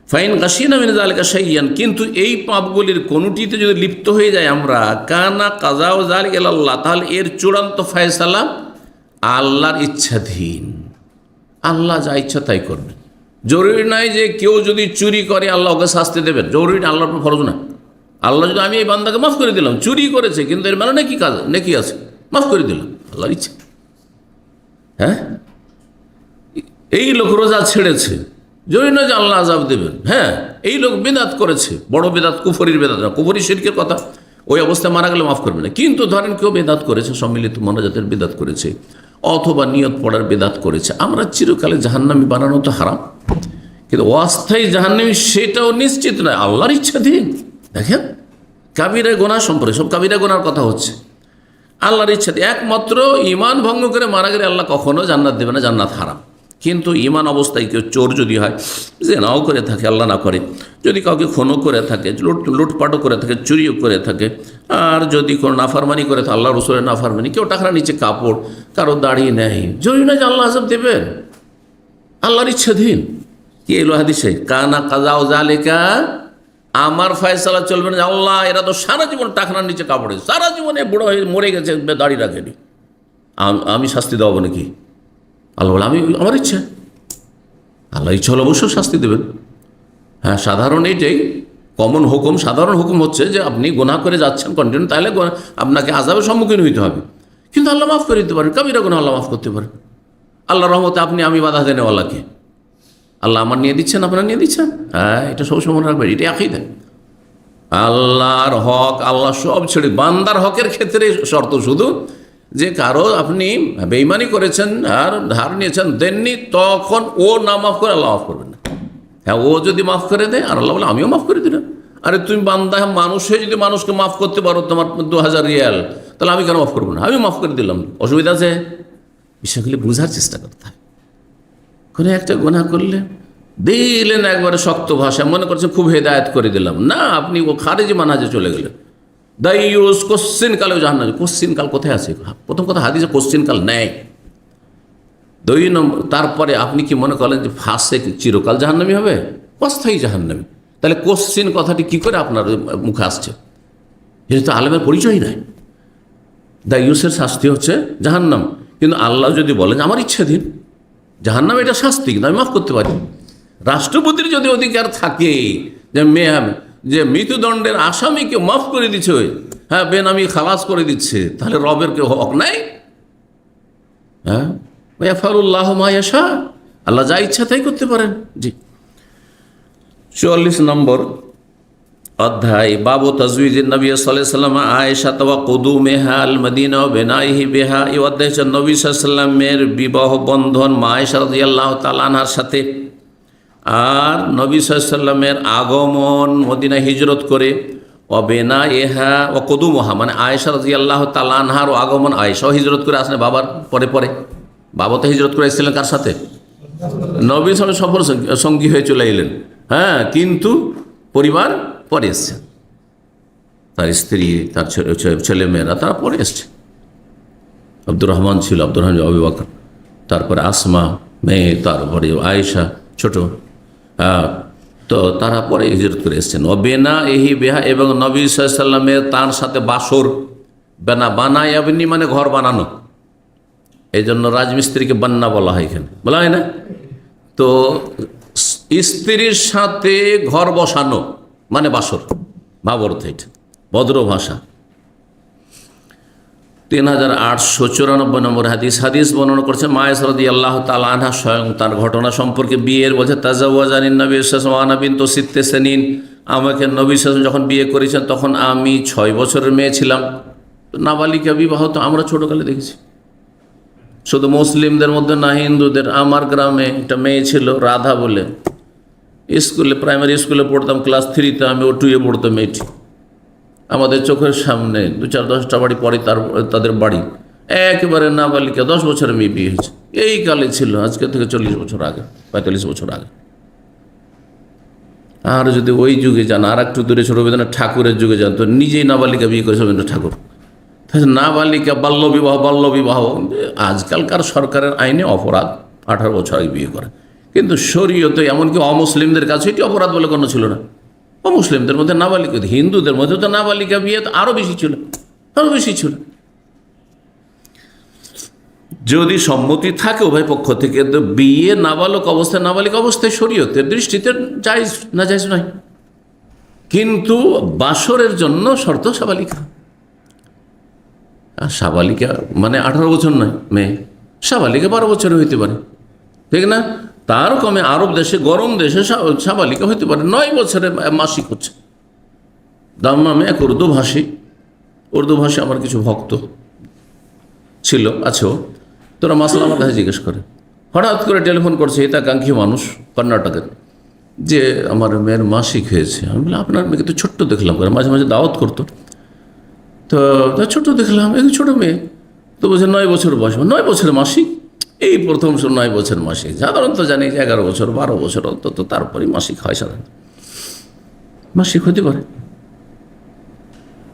ফাইন গাশিনা মিন যালিকা শাইয়ান, কিন্তু এই পাপগুলির কোনটিতে যদি লিপ্ত হয়ে যায় আমরা, কানা কাযাউ যালিকা ইলাল্লাহ, তাহলে এর চূড়ান্ত ফয়সালা আল্লাহর ইচ্ছাধীন। আল্লাহ যা ইচ্ছা তাই করবেন। জরুরি নয় যে কেউ যদি চুরি করে আল্লাহ ওকে শাস্তি দেবেন, জরুরি না, আল্লাহর ফরজ না। আল্লাহ যদি আমি এই বান্দাকে মাফ করে দিলাম, চুরি করেছে কিন্তু এর মানে নাকি কাজ নাকি আছে, মাফ করে দিলাম, আল্লাহর ইচ্ছা। হ্যাঁ, এই লোক রোজা ছেড়েছে, জরুরি নয় যে আল্লাহ আযাব দেবেন। হ্যাঁ, এই লোক বেদাত করেছে, বড় বেদাত, কুফরির বেদাত না, কুফরি শিরকের কথা, ওই অবস্থায় মারা গেলে মাফ করবে না। কিন্তু ধরেন কেউ বেদাত করেছে, সম্মিলিত মোনাজাতের বেদাত করেছে, অথবা নিয়ত পড়ার বেদাত করেছে, আমরা চিরকালে জাহান্নামী বানানো তো হারাম, কিন্তু অস্থায়ী জাহান্নামী সেটাও নিশ্চিত নয়, আল্লাহর ইচ্ছাধীন। দেখেন কাবিরা গুনাহ সম্পর্কে, সব কাবিরা গুনার কথা হচ্ছে, আল্লাহর ইচ্ছাধীন। একমাত্র ঈমান ভঙ্গ করে মারা গেলে আল্লাহ কখনো জান্নাত দেবে না, জান্নাত হারাম। কিন্তু ঈমান অবস্থায় কেউ চোর যদি হয়, জিনাও করে থাকে, আল্লাহ না করে, যদি কাউকে খুনও করে থাকে, লুটপাটও করে থাকে, চুরিও করে থাকে, আর যদি কোনো নাফরমানি করে থাকে, আল্লাহ রসুলের নাফরমানি, কেউ টাকার নিচে কাপড়, কারো দাঁড়িয়ে নেই, জরুরি না যে আল্লাহ আযাব দেবেন, আল্লাহর ইচ্ছাধীন। কি এলো হাদিসে, কানা কাযাউ যালিকা, আমার ফয়সালা চলবে না। আল্লাহ এরা তো সারা জীবন টাকার নিচে কাপড়ে, সারা জীবনে বুড়ো হয়ে মরে গেছে, দাড়ি রাখেনি, আমি শাস্তি দেবো নাকি? আল্লাহ বলে আমি, আমার ইচ্ছা, আল্লাহ ইচ্ছা হলে অবশ্যই শাস্তি দেবেন। হ্যাঁ, সাধারণ এইটাই কমন হুকুম, সাধারণ হুকুম হচ্ছে যে আপনি গুনাহ করে যাচ্ছেন কন্টিনিউ, তাহলে আপনাকে আযাবের সম্মুখীন হইতে হবে। কিন্তু আল্লাহ মাফ করে দিতে পারেন, কাবিরা গুনাহ আল্লাহ মাফ করতে পারেন। আল্লাহ রহমতে আমি বাধা দেন আল্লাহকে, আল্লাহ আমার নিয়ে দিচ্ছেন, আপনারা নিয়ে দিচ্ছেন। হ্যাঁ, এটা সবসময় মনে রাখবেন, এটা আকীদা। আল্লাহর হক আল্লাহ সব ছেড়ে, বান্দার হকের ক্ষেত্রে শর্ত শুধু যে কারো আপনি বেঈমানি করেছেন আর ধার নিয়েছেন, দেননি, তখন ও না মাফ করে আল্লাহ মাফ করবেন না। হ্যাঁ, ও যদি মাফ করে দেয় আর আল্লাহ বলে আমিও মাফ করে দিলাম। আরে তুমি বান্দা মানুষ হয়ে যদি মানুষকে মাফ করতে পারো, তোমার 2000 রিয়াল, তাহলে আমি কেন মাফ করবো না? আমি মাফ করে দিলাম, অসুবিধা আছে? বিষয়গুলি বোঝার চেষ্টা করতে হয়। কোনো একটা গুনাহ করলে দিলেন একবারে শক্ত ভাষা, মনে করছেন খুব হেদায়েত করে দিলাম, না, আপনি ও খারেজি মানহাজে চলে গেলেন। দাইয়ুস কোশ্চিন কালেও জাহান্নামে। কোশ্চিন কাল কোথায় আছে? প্রথম কথা, হাদিসে কোশ্চিন কাল নেই। 2 নম্বর, তারপরে আপনি কি মনে করলেন যে ফাসেক চিরকাল জাহান্নামী হবে? অস্থায়ী জাহান্নামী। তাহলে কোশ্চিন কথাটি কি করে আপনার মুখে আসছে? এটা তো আলেমের পরিচয় নাই। দাইয়ুসের শাস্তি হচ্ছে জাহান্নাম, কিন্তু আল্লাহ যদি বলেন আমার ইচ্ছাধীন, জাহান্নাম এটা শাস্তি, কিন্তু আমি মাফ করতে পারি। রাষ্ট্রপতির যদি অধিকার থাকে যে মৃত্যুদণ্ডের আসামিকে মাফ করে দিচ্ছে, হ্যাঁ বেনামি খালাস করে দিচ্ছে, তাহলে রবের কেউ হক নাই? হ্যাঁ, ইয়াফআলুল্লাহু মা ইয়াশা, আল্লাহ যা ইচ্ছা তাই করতে পারেন। জি, 44 নম্বর অধ্যায়, বাবু তাজওয়িজিন নবী সাল্লাল্লাহু আলাইহি ওয়াসাল্লাম আয়েশা ওয়া কুদুমিহা আল মদিনা ওয়া বিনাইহি বিহা। এই অধ্যায় হচ্ছে নবী সাল্লাল্লাহু আলাইহি ওয়াসাল্লামের বিবাহ বন্ধন মা আয়েশা রাদিয়াল্লাহু তাআলা আনহার সাথে, আর নবী সাল্লাল্লাহু আলাইহি ওয়াসাল্লামের আগমন মদিনা হিজরত করে, ও বিনাইহা ও কুদুমহা মানে আয়েশা রাদিয়াল্লাহু তাআলা আনহার আগমন, আয়েশাও হিজরত করে আসলে বাবার পরে পরে। বাবা তো হিজরত করে এসেছিলেন কার সাথে? নবী সাল্লাল্লাহু আলাইহি ওয়াসাল্লাম সফর সঙ্গী হয়ে চলে এলেন, হ্যাঁ, কিন্তু পরিবার পরে এসছে, তার স্ত্রী তার ছেলে মেয়েরা তারা পরে এসছে। আব্দুর রহমান ছিল, আব্দুর রহমান আবু বকর, তারপরে আসমা মেয়ে, তারপরে আয়েশা ছোট, তো তারা পরে হিজরত করে এসছেন। ও বেনা এহি বেহা, এবং নবী সাল্লাল্লাহু আলাইহি ওয়াসাল্লামের তার সাথে বাসর, বেনা বানায়াবনি মানে ঘর বানানো, এই জন্য রাজমিস্ত্রিকে বান্না বলা হয়, এখানে বলা হয় না। তো স্ত্রীর সাথে ঘর বসানো মানে বাসর, ভাবার্থ এটা ভদ্র ভাষা। 3894 নম্বর হাদিস বর্ণনা করছে মায়েশা রাদিয়াল্লাহু তাআলা আনহা স্বয়ং তার ঘটনা সম্পর্কে, বিয়ের বলছে, তাজাওয়াজানিন নবী সাল্লাল্লাহু আলাইহি ওয়াসাল্লাম বিনতু সিত্তে সিনিন, আমাকে নবী সাল্লাল্লাহু যখন বিয়ে করেছেন তখন আমি 6 বছরের মেয়ে ছিলাম। নাবালিকা বিবাহ তো আমরা ছোটকালে দেখেছি, শুধু মুসলিমদের মধ্যে না, হিন্দুদের। আমার গ্রামে একটা মেয়ে ছিল রাধা বলে, স্কুলে প্রাইমারি স্কুলে পড়তাম, ক্লাস 3-তে, আমি ও 2-এ পড়তাম। মেয়েটি আমাদের চোখের সামনে 2-4-10টা বাড়ি পরে তাদের বাড়ি, একেবারে নাবালিকা, 10 বছরের মেয়ে বিয়ে হয়েছে। এই কালে ছিল, আজকে থেকে 40 বছর আগে, 45 বছর আগে। আর যদি ওই যুগে যান, আর একটু দূরে ছোট রবীন্দ্রনাথ ঠাকুরের যুগে যান, তো নিজেই নাবালিকা বিয়ে করেছে রবীন্দ্রনাথ ঠাকুর। নাবালিকা বাল্যবিবাহ আজকালকার সরকারের আইনে অপরাধ, 18 বছর আগে বিয়ে করে, কিন্তু শরীয়তে এমনকি অমুসলিমদের কাছে এটি অপরাধ বলে কোনো ছিল না। অমুসলিমদের মধ্যে নাবালিকা, হিন্দুদের মধ্যে তো নাবালিকা বিয়ে তো আরও বেশি ছিল, আরও বেশি ছিল। যদি সম্মতি থাকে উভয় পক্ষ থেকে, তো বিয়ে নাবালক অবস্থায়, নাবালিক অবস্থায় শরীয়তের দৃষ্টিতে জায়েজ না জায়েজ নয়, কিন্তু বাসরের জন্য শর্ত সাবালিকা। আর সাবালিকা মানে 18 বছর নয় মেয়ে, সাবালিকা 12 বছরে হইতে পারে, ঠিক না? তার কমে আরব দেশে, গরম দেশে সাবালিকা হইতে পারে 9 বছরে মাসিক হচ্ছে। দাম্মামে এক উর্দু ভাষী আমার কিছু ভক্ত ছিল, আছেও, তোরা মাসলা আমার কাছে জিজ্ঞেস করে, হঠাৎ করে টেলিফোন করছে হিতাকাঙ্ক্ষী মানুষ কর্ণাটকের, যে আমার মেয়ের মাসিক হয়েছে। আমি বললাম আপনার মেয়েকে তো ছোট্ট দেখলাম, করে মাঝে মাঝে দাওয়াত করতো, তো ছোটো দেখলাম, এই ছোটো মেয়ে, তো বলছে 9 বছর বয়স। 9 বছরের মাসিক? এই প্রথম 9 বছর মাসিক। সাধারণত জানি যে 11 বছর 12 বছর অন্তত তারপরে মাসিক হয়, সাধারণত মাসিক হতে পারে।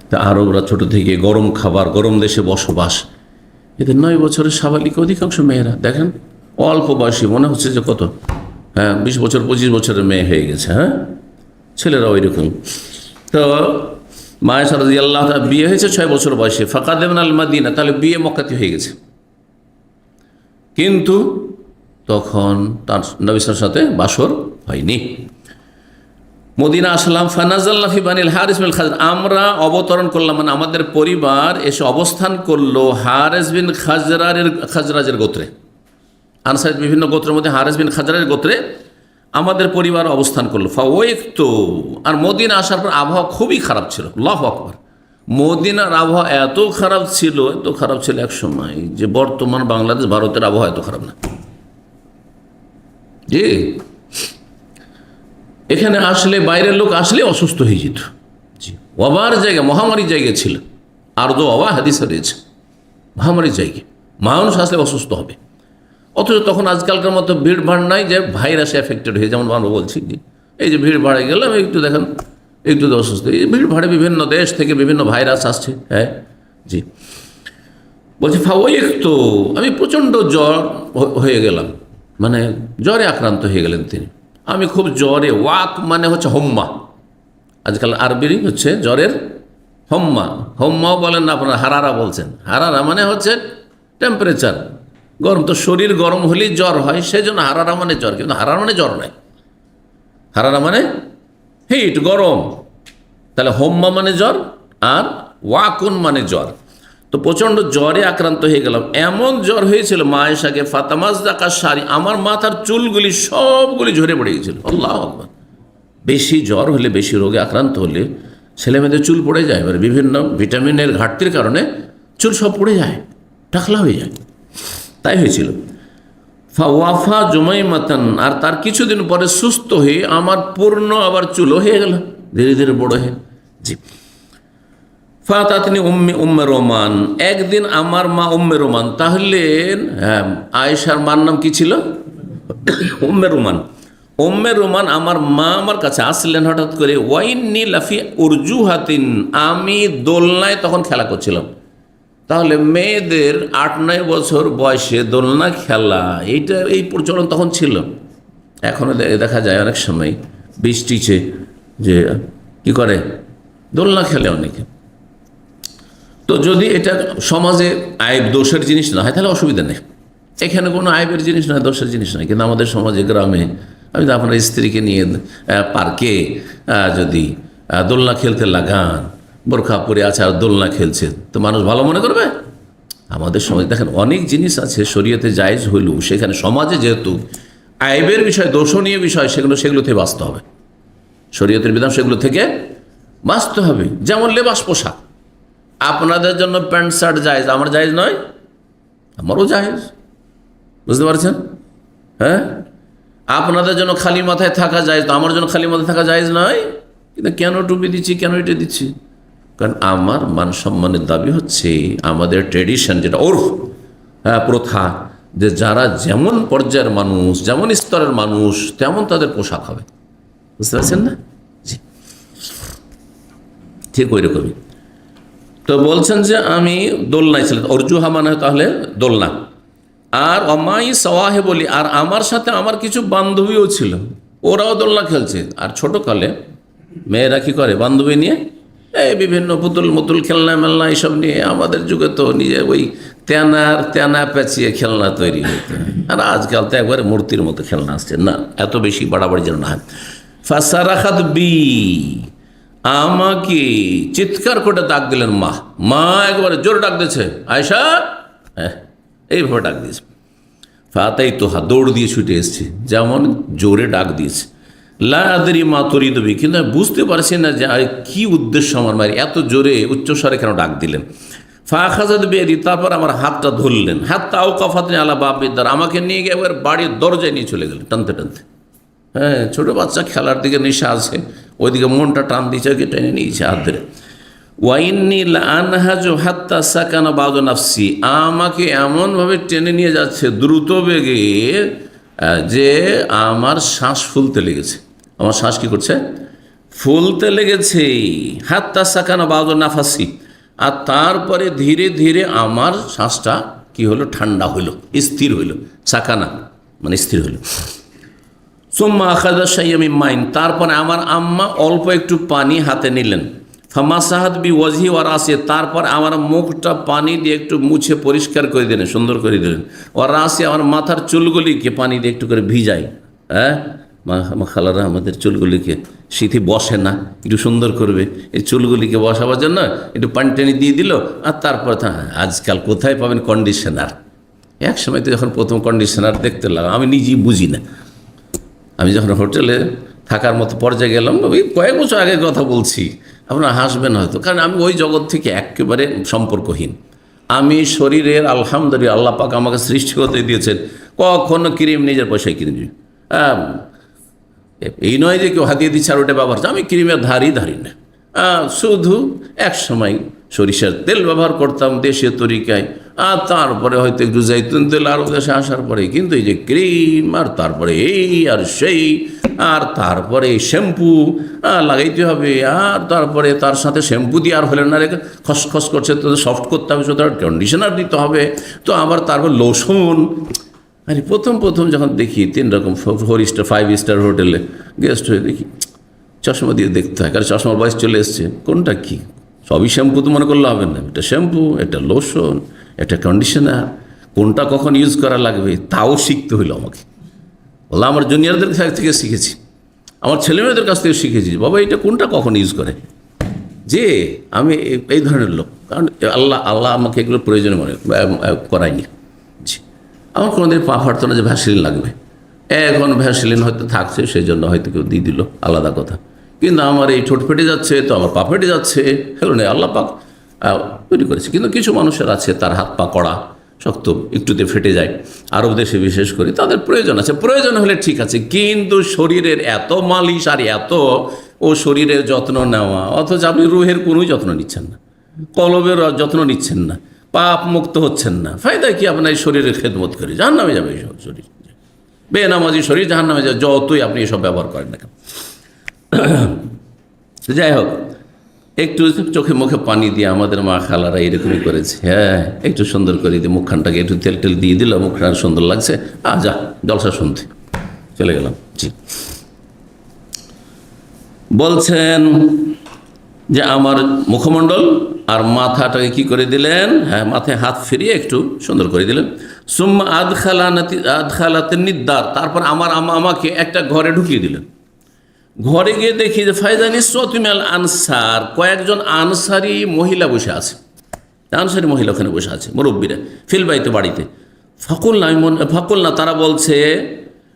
তা আরবরা ছোটো থেকে গরম খাবার, গরম দেশে বসবাস, এদের 9 বছরের সাবালিক অধিকাংশ মেয়েরা দেখেন অল্প বয়সী, মনে হচ্ছে যে কত, হ্যাঁ 20 বছর 25 বছরের মেয়ে হয়ে গেছে, হ্যাঁ ছেলেরা ওই রকম। তো মায়েশা রাদিয়াল্লাহু তাআলা বিয়ে হয়েছে 6 বছর বয়সে, ফাকাদেমনা আল মাদিনা, তাহলে বিয়ে মক্কাতে হয়ে গেছে, কিন্তু তখন তার নবী সাল্লাল্লাহু আলাইহি ওয়াসাল্লামের সাথে বাসর হয়নি। মদিনা আসলাম, ফানাজাল্লা ফি বানিল হারিস বিন খাজরাজ, আমরা অবতরণ করলাম, মানে আমাদের পরিবার এসে অবস্থান করলো হারিস বিন খাজরাজের গোত্রে। আনসারের বিভিন্ন গোত্রের মধ্যে হারিস বিন খাজরাজের গোত্রে আমাদের পরিবার অবস্থান করলো। ফাওয়াইকতু, আর মদিনা আসার পর আবহাওয়া খুবই খারাপ ছিল। আল্লাহু আকবার, মদিনার আবহাওয়া এত খারাপ ছিল এক সময়, যে বর্তমান বাংলাদেশ ভারতের আবহাওয়া এত খারাপ না। জি, এখানে আসলে বাইরের লোক আসলে অসুস্থ হয়ে যেত। জি, ওয়াবার জায়গা, মহামারীর জায়গা ছিল, আর তো ওয়াবা হাদিসে রয়েছে, মহামারীর জায়গা, মানুষ আসলে অসুস্থ হবে। অথচ তখন আজকালকার মতো ভিড় ভাড় নাই যে ভাইরাসে এফেক্টেড হয়ে, যেমন আমরা বলছি যে এই যে ভিড় ভাড়ে গেলাম, একটু দেখেন একটু অসুস্থ, এই ভিড় ভাড়ে বিভিন্ন দেশ থেকে বিভিন্ন ভাইরাস আসছে। হ্যাঁ জি, বলছি ফাওয়াইকতু, আমি প্রচণ্ড জ্বর হয়ে গেলাম, মানে জ্বরে আক্রান্ত হয়ে গেলেন তিনি। আমি খুব জ্বরে, ওয়াক মানে হচ্ছে হোম্মা, আজকাল আরবিরই হচ্ছে জ্বরের হোম্মাও বলেন না আপনারা, হারারা বলছেন। হারারা মানে হচ্ছে টেম্পারেচার, গরম তো, শরীর গরম হলেই জ্বর হয়, সেই জন্য হারারা মানে জ্বর, কিন্তু হারারা মানে জ্বর নয়, হারারা মানে হিট, গরম। তাহলে হোম্মা মানে জ্বর আর ওয়াকুন মানে জ্বর। তো প্রচণ্ড জ্বরে আক্রান্ত হয়ে গেলাম, এমন জ্বর হয়েছিল মা আয়েশাকে, ফাতামাজ দাকা শাড়ি, আমার মাথার চুলগুলি সবগুলি ঝরে পড়ে গেছিল। আল্লাহু আকবার। বেশি জ্বর হলে, বেশি রোগে আক্রান্ত হলে ছেলেমেয়েদের চুল পড়ে যায়, এবার বিভিন্ন ভিটামিনের ঘাটতির কারণে চুল সব পড়ে যায়, টাকলা হয়ে যায়। তাই হয়েছিল। ওয়াফা জুমাইমাতান, আর তার কিছুদিন পরে সুস্থ হয়ে আমার পূর্ণ আবার চুলও হয়ে গেল, ধীরে ধীরে বড় হয়ে। জি। ফাতাতনি উম্মে রোমান, একদিন আমার মা উম্মে রোমান, তাহলে আয়েশার মার নাম কি ছিল? উম্মে রোমান। উম্মে রোমান আমার মা আমার কাছে আসলেন হঠাৎ করে। ওয়াইন্নি লাফি উরজুহাতিন, আমি দোলনায় তখন খেলা করছিলাম। তাহলে মেয়েদের 8-9 বছর বয়সে দোলনা খেলা, এই প্রচলন তখন ছিল। এখনও দেখা যায় অনেক সময় বৃষ্টিছে যে কি করে, দোলনা খেলে অনেকে। তো যদি এটা সমাজে আইব দোষের জিনিস না হয় তাহলে অসুবিধা নেই, এখানে কোনো আইবের জিনিস নয়, দোষের জিনিস নয়। কিন্তু আমাদের সমাজে, গ্রামে, আমি তো আপনার স্ত্রীকে নিয়ে পার্কে যদি দোলনা খেলতে লাগান, বোরখা পরে আছে আর দোলনা খেলছে, তো মানুষ ভালো মনে করবে? আমাদের সমাজে দেখেন অনেক জিনিস আছে শরীয়তে জায়েজ হইলেও সেখানে সমাজে যেহেতু আইবের বিষয়, দোষণীয় বিষয়, সেগুলো থেকে বাঁচতে হবে। শরীয়তের বিধান সেগুলো থেকে বাঁচতে হবে। যেমন লেবাস পোশাক, আপনাদের জন্য প্যান্ট শার্ট জায়েজ, আমার জায়েজ নয়? আমারও জায়েজ, বুঝতে পারছেন? হ্যাঁ, আপনাদের জন্য খালি মাথায় থাকা জায়েজ, তো আমার জন্য খালি মাথায় থাকা জায়েজ নয়। কিন্তু কেন টুপি দিচ্ছি, কেন এটা দিচ্ছি? কারণ আমার মান সম্মানের দাবি হচ্ছে আমাদের ট্রেডিশন, যেটা ওরফ, প্রথা, যে যারা যেমন পর্যায়ের মানুষ, যেমন স্তরের মানুষ, তেমন তাদের পোশাক হবে। বুঝতে পারছেন না? জি, ঠিক ওই রকমই। তো বলছেন যে আমি দোলনায় ছিলাম, অর্জুহা মানে তাহলে দোলনা। আর অমাই সওয়াহে বলি, আর আমার সাথে আমার কিছু বান্ধবীও ছিল, ওরাও দোলনা খেলছে। আর ছোটোকালে মেয়েরা কী করে, বান্ধবী নিয়ে এই বিভিন্ন পুতুল খেলনা মেলনা এইসব নিয়ে, আমাদের যুগে তো নিজে ওই তেনা পেঁচিয়ে খেলনা তৈরি হতো। আর আজকাল তো একবারে মূর্তির মতো খেলনা আসছে, না এত বেশি বাড়াবাড়ি যেন না হয়। ফাসারাখাত বি, আমাকে চিৎকার করে ডাক দিলেন মা একবারে জোরে ডাক দিয়েছে, আয়েশা, এইভাবে ডাক দিয়েছে। ফাতাই তোহা, দৌড় দিয়ে ছুটে এসছে, যেমন জোরে ডাক দিয়েছে। লা আদরি মা তরিদ বি, কিন্তু আমি বুঝতে পারছি না যে কী উদ্দেশ্য আমার মায়ের, এত জোরে উচ্চস্বরে কেন ডাক দিলেন। ফাখাজাদ বেদি, তারপর আমার হাতটা ধরলেন। হাত তাও কাফাতনি আলা বাবিদ্দার, আমাকে নিয়ে গিয়ে একবার বাড়ির দরজায় নিয়ে চলে গেলেন টানতে টানতে। হ্যাঁ, ছোটো বাচ্চা খেলার দিকে নেশা আছে, ওইদিকে মনটা টান দিচ্ছে, টেনে নিয়েছে হাত ধরে। ওয়াইন্নি লানহাজু হাত্তা সাকানা বাদু নাফসি, আমাকে এমনভাবে টেনে নিয়ে যাচ্ছে দ্রুত বেগে যে আমার শ্বাস ফুলতে লেগেছে। আমার শ্বাস কী করছে? ফুলতে লেগেছে। হাত্তা সাকানা বাদু নাফাসি, আর তারপরে ধীরে ধীরে আমার শ্বাসটা কি হলো, ঠান্ডা হইল, স্থির হইল। সাকানা মানে স্থির হইল। সুম্মা আখাযা শাইয়্যাম মিন মাইন, তারপরে আমার আম্মা অল্প একটু পানি হাতে নিলেন। ফামাসাহাত বি ওয়াজহি ওয়া রাসি, তারপর আমার মুখটা পানি দিয়ে একটু মুছে পরিষ্কার করে দিলেন, সুন্দর করে দিলেন। ওয়া রাসি, আমার মাথার চুলগুলিকে পানি দিয়ে একটু করে ভিজাই। হ্যাঁ, মা খালারা আমাদের চুলগুলিকে, শীতে বসে না, একটু সুন্দর করবে, এই চুলগুলিকে বসাবার জন্য একটু পানি টানি দিয়ে দিল। আর তারপর আজকাল কোথায় পাবেন কন্ডিশনার, এক সময় তো যখন প্রথম কন্ডিশনার দেখতে লাগলাম, আমি নিজেই বুঝি না। আমি যখন হোটেলে থাকার মতো পর্যায়ে গেলাম, ওই কয়েক বছর আগের কথা বলছি, আপনারা হাসবেন হয়তো, কারণ আমি ওই জগৎ থেকে একেবারে সম্পর্কহীন। আমি শরীরের আলহামদুলিল্লাহ আল্লাহ পাক আমাকে সৃষ্টি করতে দিয়েছেন, কখনো ক্রিম নিজের পয়সায় কিনে দিই। এই নয় যে কেউ হাতিয়ে দিচ্ছে আর ওটা ব্যবহার করছে, আমি ক্রিমের ধারি না। শুধু এক সময় সরিষার তেল ব্যবহার করতাম দেশীয় তরিকায়, আর তারপরে হয়তো একটু জৈতুন তেল আরও দেশে আসার পরে। কিন্তু এই যে ক্রিম, আর তারপরে এই আর সেই, আর তারপরে শ্যাম্পু লাগাইতে হবে, আর তারপরে তার সাথে শ্যাম্পু দিয়ে আর হলেন না, রেখে খসখস করছে, তো সফট করতে হবে, সুতরাং কন্ডিশনার দিতে হবে, তো আবার তারপর লোশন। আরে প্রথম যখন দেখি 3 রকম 4 স্টার 5 স্টার হোটেলে গেস্ট হয়ে দেখি, চশমা দিয়ে দেখতে হয়, কারণ চশমার বয়স চলে এসছে। কোনটা কি? সবই শ্যাম্পু তো মনে করলে হবে না, এটা শ্যাম্পু, এটা লোশন, এটা কন্ডিশনার, কোনটা কখন ইউজ করা লাগবে তাও শিখতে হইলো আমাকে। বললাম আমার জুনিয়রদের কাছ থেকে শিখেছি, আমার ছেলেমেয়েদের কাছ থেকে শিখেছি, বাবা এটা কোনটা কখন ইউজ করে, যে আমি এই ধরনের লোক, কারণ আল্লাহ আমাকে এগুলো প্রয়োজনে মনে করায়নি। জি, আমার কোনোদিন পা ফাটতো না যে ভ্যাসলিন লাগবে। এখন ভ্যাসলিন হয়তো থাকছে, সেই জন্য হয়তো কেউ দিয়ে দিল, আলাদা কথা। কিন্তু আমার এই ঠোঁট ফেটে যাচ্ছে, তো আমার পা ফেটে যাচ্ছে, এগুলো নেই, আল্লাহ পাক তৈরি করেছে। কিন্তু কিছু মানুষের আছে তার হাত পা কড়া, শক্ত, একটুতে ফেটে যায়, আরব দেশে বিশেষ করে তাদের প্রয়োজন আছে, প্রয়োজন হলে ঠিক আছে। কিন্তু শরীরের এত মালিশ আর এত ও শরীরের যত্ন নেওয়া, অথচ আপনি রুহের কোনো যত্ন নিচ্ছেন না, কলবের যত্ন নিচ্ছেন না, পাপ মুক্ত হচ্ছেন না, ফায়দা কি আপনার এই শরীরের খেদমত করে? জাহান্নামে যাবে এইসব শরীর, বেনামাজি শরীর জাহান্নামে যাবে, যতই আপনি এসব ব্যবহার করেন না কেন। যাই হোক, একটু চোখে মুখে পানি দিয়ে আমাদের মা খালারা এরকমই করেছে। হ্যাঁ, একটু সুন্দর করে দিয়ে মুখখানটাকে একটু তেল টেল দিয়ে দিল, মুখখান সুন্দর লাগছে, যা জলসা শুনতে চলে গেলাম। জি, বলছেন যে আমার মুখমণ্ডল আর মাথাটাকে কি করে দিলেন, হ্যাঁ মাথায় হাত ফিরিয়ে একটু সুন্দর করে দিলেন। সুম্মা আদখালাতে নিদ্দার, তারপর আমাকে একটা ঘরে ঢুকিয়ে দিলেন। ঘরে গিয়ে দেখি যে ফায়জানি সতুমিয়াল আনসার, কয়েকজন আনসারি মহিলা বসে আছে, আনসারি মহিলা ওখানে বসে আছে, মুরব্বীরা, ফিলবাইতে বাড়িতে। ফাকুলনা তারা বলছে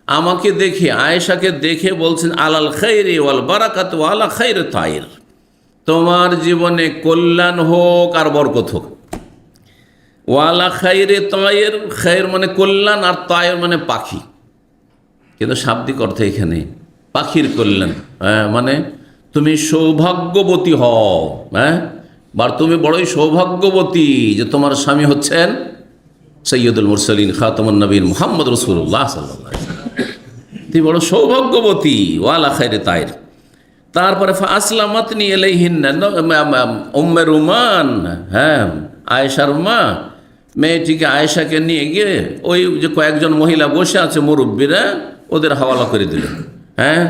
আমাকে দেখে, আয়েশাকে দেখে বলছেন, আলাল খাইরে ওয়াল বারাকাত ওয়ালা খাইরে তাইর, তোমার জীবনে কল্যাণ হোক আর বরকত হোক। ওয়ালা খাইরে তাইর, খাইর মানে কল্যাণ আর তাইর মানে পাখি, কিন্তু শাব্দিক অর্থে এখানে পাখির কল্যাণ, হ্যাঁ মানে তুমি সৌভাগ্যবতী হও, হ্যাঁ বা তুমি বড়ই সৌভাগ্যবতী যে তোমার স্বামী হচ্ছেন সৈয়দুল মুরসালিন খাতামুন নবীন মুহাম্মদ রাসূলুল্লাহ সাল্লাল্লাহু আলাইহি ওয়াসাল্লাম, তুমি বড় সৌভাগ্যবতী। ওয়ালা খাইরে তাইর, তারপরে আসলামাতনি ইলাইহিন্না উম্মে রুমান, হ্যাঁ আয়েশার মা, মেয়েটিকে আয়েশাকে নিয়ে গিয়ে ওই যে কয়েকজন মহিলা বসে আছে মুরব্বীরা, ওদের হাওয়ালা করে দিলেন। হ্যাঁ,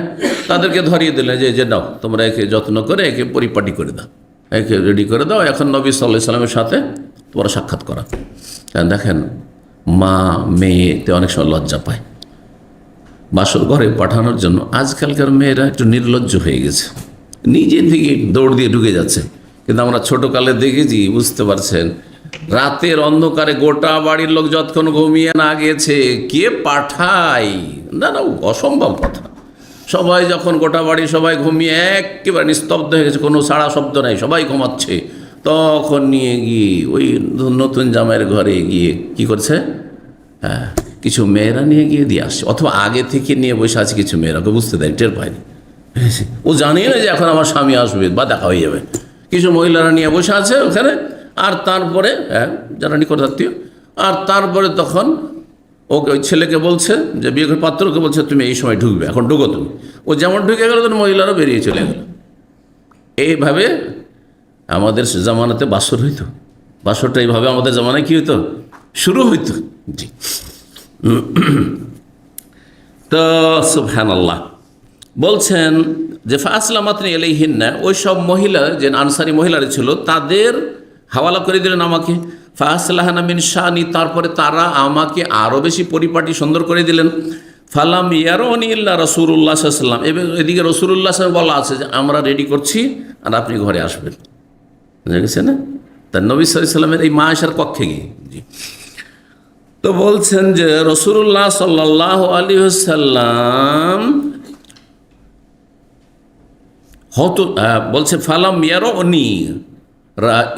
তাদেরকে ধরিয়ে দিলেন যে নাও তোমরা একে যত্ন করে একে পরিপাটি করে দাও, একে রেডি করে দাও, এখন নবী সাল্লাল্লাহু আলাইহি সাল্লামের সাথে তোমরা সাক্ষাৎ করা। দেখেন, মা মেয়েতে অনেক সময় লজ্জা পায় বাসর ঘরে পাঠানোর জন্য। আজকালকার মেয়েরা একটু নির্লজ্জ হয়ে গেছে, নিজে থেকে দৌড় দিয়ে ঢুকে যাচ্ছে। কিন্তু আমরা ছোটোকালে দেখেছি, বুঝতে পারছেন, রাতের অন্ধকারে গোটা বাড়ির লোক যতক্ষণ ঘুমিয়ে না গেছে কে পাঠায়, না অসম্ভব কথা। সবাই যখন গোটা বাড়ি সবাই ঘুমিয়ে একেবারে নিস্তব্ধ হয়ে গেছে, কোনো সাড়া শব্দ নাই, সবাই ঘুমাচ্ছে, তখন নিয়ে গিয়ে ওই নতুন জামাইয়ের ঘরে গিয়ে কি করছে, হ্যাঁ কিছু মেয়েরা নিয়ে গিয়ে দিয়ে আসছে, অথবা আগে থেকে নিয়ে বসে আছে কিছু মেয়েরা, ওকে বুঝতে দেয়, টের পায়নি, ও জানে না যে এখন আমার স্বামী আসবে বা দেখা হয়ে যাবে। কিছু মহিলারা নিয়ে বসে আছে ওখানে, আর তারপরে হ্যাঁ যারা নিকটাত্মীয়, আর তারপরে তখন ওকে ওই ছেলেকে বলছে যে বিয়ে করে পাত্রকে বলছে তুমি এই সময় ঢুকবে, এখন ঢুকো তুমি। ও যেমন ঢুকে গেল তখন মহিলারা বেরিয়ে চলে গেল। এইভাবে আমাদের জামানাতে বাসর হইতো, বাসরটা এইভাবে আমাদের জামানায় কী হইতো, শুরু হইতো। জি, তো সুবহানাল্লাহ বলছেন যে ফাসলামাতনি ইলাইহিন্না, ওই সব মহিলা যে আনসারি মহিলারা ছিল তাদের হাওয়ালা করে দিলেন আমাকে। ফাসলাহানা মিন শানি, তারপরে তারা আমাকে আরও বেশি পরিপাটি সুন্দর করে দিলেন। ফালাম ইয়ারনি ইল্লা রাসূলুল্লাহ সাল্লাল্লাহু আলাইহি ওয়াসাল্লাম, এবং এদিকে রাসূলুল্লাহ সাল্লাল্লাহু আলাইহি ওয়াসাল্লাম বলা আছে যে আমরা রেডি করছি আর আপনি ঘরে আসবেন, বুঝা গেছে না? তার নবী সাল্লাল্লাহু আলাইহি ওয়াসাল্লামের এই মা আয়েশার কক্ষে গিয়ে। জি, তো বলছেন যে রাসূলুল্লাহ সাল্লাল্লাহু আলাইহি ওয়াসাল্লাম বলছে ফালাম ইয়ারনি,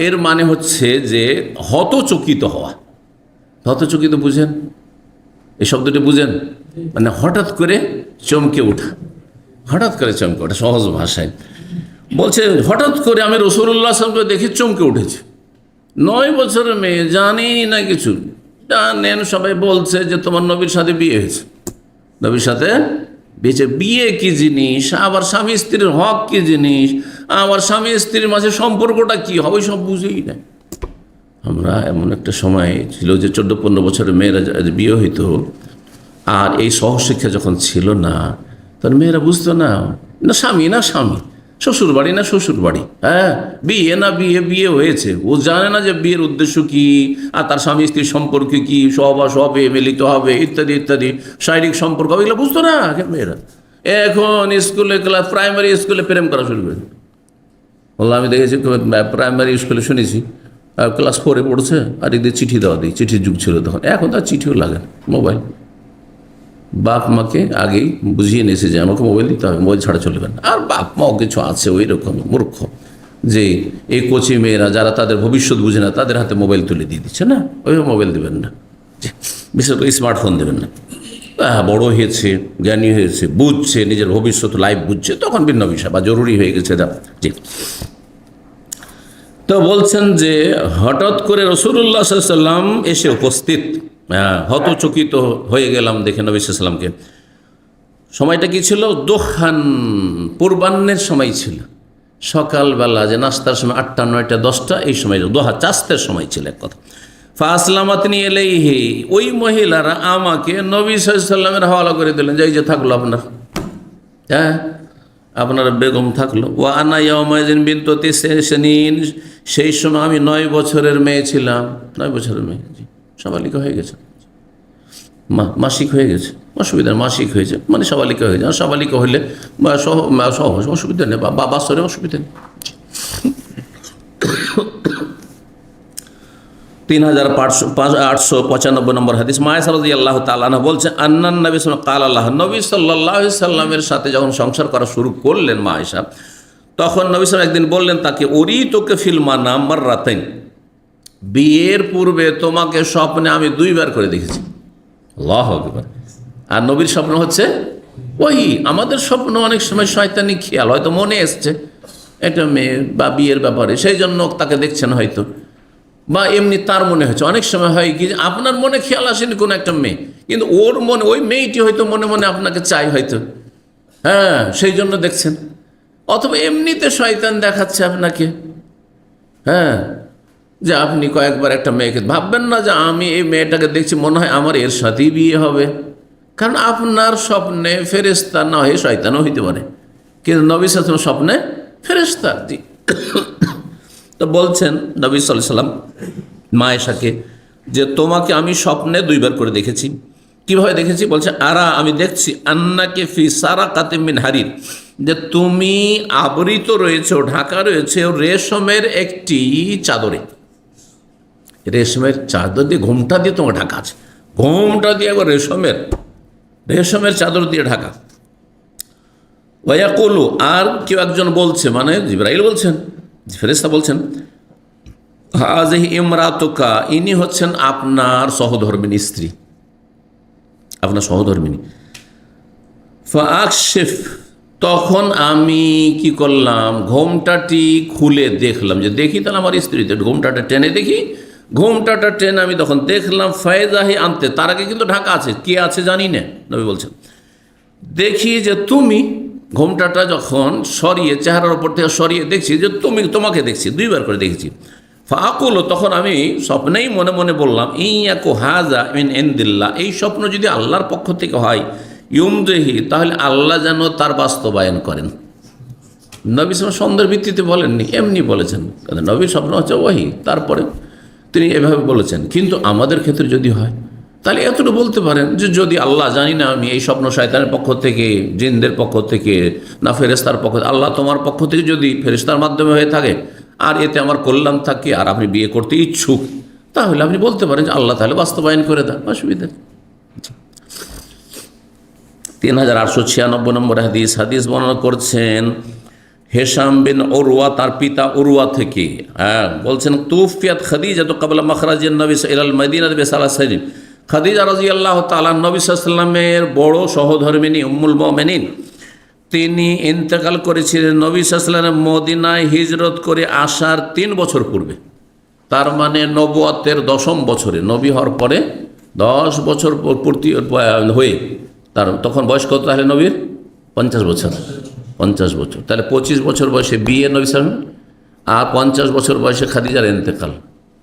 এর মানে হচ্ছে যে হতচকিত হওয়া। হতচকিত বুঝেন, এই শব্দটি বুঝেন, মানে হঠাৎ করে চমকে ওঠা, হঠাৎ করে চমকে ওঠা, সহজ ভাষায় বলছে হঠাৎ করে আমি রাসূলুল্লাহ সাল্লাল্লাহু আলাইহি ওয়াসাল্লামকে দেখে চমকে উঠেছি। 9 বছরের মেয়ে, জানি না কিছু, জানেন সবাই বলছে যে তোমার নবীর সাথে বিয়ে হয়েছে, নবীর সাথে বিয়ে কি জিনিস, আবার স্বামী স্ত্রীর হক কি জিনিস, আবার স্বামী স্ত্রীর মাঝে সম্পর্কটা কী হবে, সব বুঝেই না। আমরা এমন একটা সময় ছিল যে 14-15 বছরের মেয়েরা বিয়ে হইতো, আর এই সহশিক্ষা যখন ছিল না, তখন মেয়েরা বুঝতো না, না স্বামী না স্বামী, শ্বশুর বাড়ি না শ্বশুর বাড়ি, হ্যাঁ, বিয়ে না বিয়ে, বিয়ে হয়েছে, ও জানে না যে বিয়ের উদ্দেশ্য কি, আর তার স্বামী স্ত্রীর সম্পর্ক কি, সহবাস হবে, মিলিত হবে, ইত্যাদি ইত্যাদি, শারীরিক সম্পর্ক হবে, এগুলো বুঝতো না মেয়েরা। এখন স্কুলে ক্লাস, প্রাইমারি স্কুলে প্রেম করা শুরু করে। বললাম আমি দেখেছি প্রাইমারি স্কুলে শুনেছি ক্লাস 4-এ পড়ছে, আর এদের চিঠি দেওয়া দিই, চিঠির যুগ ছিল তখন, এখন তার চিঠিও লাগে না, মোবাইল। বাপ মাকে আগেই বুঝিয়ে নিয়েছে যে আমাকে মোবাইল দিতে হবে, মোবাইল ছাড়া চলবে না। আর বাপ মাও কিছু আছে ওই রকম মূর্খ, যে এই কোচি মেয়েরা যারা তাদের ভবিষ্যৎ বুঝে না, তাদের হাতে মোবাইল তুলে দিয়ে দিচ্ছে। না, ওইভাবে মোবাইল দেবেন না, বিশেষ করে স্মার্টফোন দেবেন না। বড় হয়েছে, জ্ঞানী হয়েছে, বুঝছে, নিজের ভবিষ্যৎ লাইফ বুঝছে, তখন ভিন্ন বিষয়, বা জরুরি হয়ে গেছে এটা। জি, তো বলছেন যে হঠাৎ করে রাসূলুল্লাহ সাল্লাল্লাহু আলাইহি ওয়াসাল্লাম এসে উপস্থিত, হতচকিত হয়ে গেলাম দেখে নবী সাল্লাল্লাহু আলাইহি ওয়াসাল্লামকে। সময়টা কি ছিল? দোহান, পূর্বাহ্নের সময় ছিল, সকালবেলা যে নাস্তার সময় 8টা 9টা 10টা এই সময় দোহা চাস্তের সময় ছিল এক কথা। ফাসলামাতনি ইলাইহি, ওই মহিলারা আমাকে নবী সাল্লাল্লাহু আলাইহি ওয়াসাল্লামের হাওয়ালা করে দিলেন, যে এই যে থাকলো আপনার, হ্যাঁ আপনার বেগম থাকলো। ওয়া আনা ইয়াউমাইযিন বিনতু 9 সিনিন, সেই সময় আমি 9 বছরের মেয়ে ছিলাম। 9 বছরের মেয়ে, জি, সাবালিকা হয়ে গেছে, মাসিক হয়ে গেছে, অসুবিধা, মাসিক হয়েছে মানে সাবালিকা হয়ে যায়। সাবালিকা হইলে সহজ, অসুবিধা নেই, বা বাসরে অসুবিধা নেই। 3895 নম্বর হাদিস, মায়েশা রাদিয়াল্লাহু তাআলা আনহা বলছেন, আন্নান নবী নবী সাল্লাল্লাহু আলাইহি সাল্লামের সাথে যখন সংসার করা শুরু করলেন মায়েশা, তখন নবী সাল্লাল্লাহু একদিন বললেন তাকে, উরিতুকা ফিল মানাম মাররাতাইন, বিয়ের পূর্বে তোমাকে স্বপ্নে আমি 2 বার করে দেখেছি। আল্লাহু আকবার। আর নবীর স্বপ্ন হচ্ছে ওই, আমাদের স্বপ্ন অনেক সময় শয়তানি খেয়াল, হয়তো মনে এসছে একটা মেয়ে বা বিয়ের ব্যাপারে, সেই জন্য তাকে দেখছেন হয়তো, বা এমনি তার মনে হচ্ছে। অনেক সময় হয় কি, আপনার মনে খেয়াল আসেনি কোনো একটা মেয়ে, কিন্তু ওর মনে ওই মেয়েটি হয়তো মনে মনে আপনাকে চাই হয়তো, হ্যাঁ, সেই জন্য দেখছেন। অথবা এমনিতে শয়তান দেখাচ্ছে আপনাকে, হ্যাঁ, যে আপনি কয়েকবার একটা মেয়েকে ভাববেন না যে আমি এই মেয়েটাকে দেখছি, মনে হয় আমার এর সাথেই বিয়ে হবে, কারণ আপনার স্বপ্নে ফেরেশতা না হয়ে শয়তানও হইতে পারে, কিন্তু নবী সাল্লাল্লাহু আলাইহি ওয়াসাল্লাম স্বপ্নে ফেরেশতা। জি, তো বলছেন নবী সাল্লাল্লাহু আলাইহি ওয়াসাল্লাম মায়েশাকে যে তোমাকে আমি স্বপ্নে 2 বার করে দেখেছি। কিভাবে দেখেছি? বলছে, আরা, আমি দেখছি, আন্নাকে ফি সারাকাতিন মিন হারির, যে তুমি আবৃত রয়েছে, ঢাকা রয়েছে রেশমের একটি চাদরে, রেশমের চাদর দিয়ে, ঘোমটা দিয়ে তোমার ঢাকা আছে, ঘোমটা দিয়ে একবার রেশমের চাদর দিয়ে ঢাকা। ওয়ায়াকুলু, আর কেউ একজন বলছে, মানে জিবরাইল বলছেন, ফেরেশতা বলছেন, হাযিহি ইমরাতুকা, ইনি হচ্ছেন আপনার সহধর্মিনী স্ত্রী, আপনার সহধর্মিনী। ফাআকশিফ, তখন আমি কি করলাম, ঘোমটাটি খুলে দেখলাম, যে দেখি তাহলে আমার স্ত্রী, ঘোমটাটা টেনে দেখি, ঘোমটাটা টেনে আমি তখন দেখলাম, ফায়জাহি আনতে, তার আগে কিন্তু ঢাকা আছে, কে আছে জানি না, নবী বলছেন, দেখি যে তুমি, ঘোমটাটা যখন সরিয়ে, চেহারার ওপর থেকে সরিয়ে দেখছি যে তুমি, তোমাকে দেখছি, 2 বার করে দেখেছি। ফাকুল, তখন আমি স্বপ্নেই মনে মনে বললাম, ইয়াকু হাজা মিন ইনদিল্লাহ, এই স্বপ্ন যদি আল্লাহর পক্ষ থেকে হয়, ইউমদিহি, তাহলে আল্লাহ যেন তার বাস্তবায়ন করেন। নবী সাল্লাল্লাহু সন্দেহের ভিত্তিতে বলেননি, এমনি বলেছেন, কারণ নবীর স্বপ্ন হচ্ছে ওয়াহি, তারপরে তিনি এভাবে বলেছেন। কিন্তু আমাদের ক্ষেত্রে যদি হয়, তাহলে এতটুকু বলতে পারেন যে যদি আল্লাহ, জানি না আমি এই স্বপ্ন শয়তানের পক্ষ থেকে, জিনদের পক্ষ থেকে, না ফেরেশতার পক্ষ থেকে, আল্লাহ তোমার পক্ষ থেকে যদি ফেরেশতার মাধ্যমে হয়ে থাকে, আর এতে আমার কল্যাণ থাকে, আর আপনি বিয়ে করতে ইচ্ছুক, তাহলে আপনি বলতে পারেন যে আল্লাহ তাহলে বাস্তবায়ন করে দেন, অসুবিধা। 3896 নম্বর হাদিস বর্ণনা করছেন হেশাম বিন উরওয়া, তার পিতা উরওয়া থেকে, হ্যাঁ, বলছেন, তুফিয়াত খাদিজা তো ক্বাবলা মাখরাজিন নবী ইলাল মদিনা বিসালাসিন, খাদিজা রাদিয়াল্লাহু তাআলা নবী সাল্লাল্লাহু আলাইহি ওয়াসাল্লামের বড় সহধর্মিনী উম্মুল মুমিনিন, তিনি ইন্তেকাল করেছিলেন নবী সাল্লাল্লাহু আলাইহি ওয়াসাল্লাম মদিনায় হিজরত করে আসার 3 বছর পূর্বে, তার মানে নবুয়তের 10ম বছরে, নবী হওয়ার পরে 10 বছর পূর্তি হয়ে, তার তখন বয়স কত তাহলে নবীর? 50 বছর, 50 বছর, তাহলে 25 বছর বয়সে বিয়ে নবী সাল্লাল্লাহু আলাইহি ওয়াসাল্লাম, আর 50 বছর বয়সে খাদিজার ইন্তেকাল,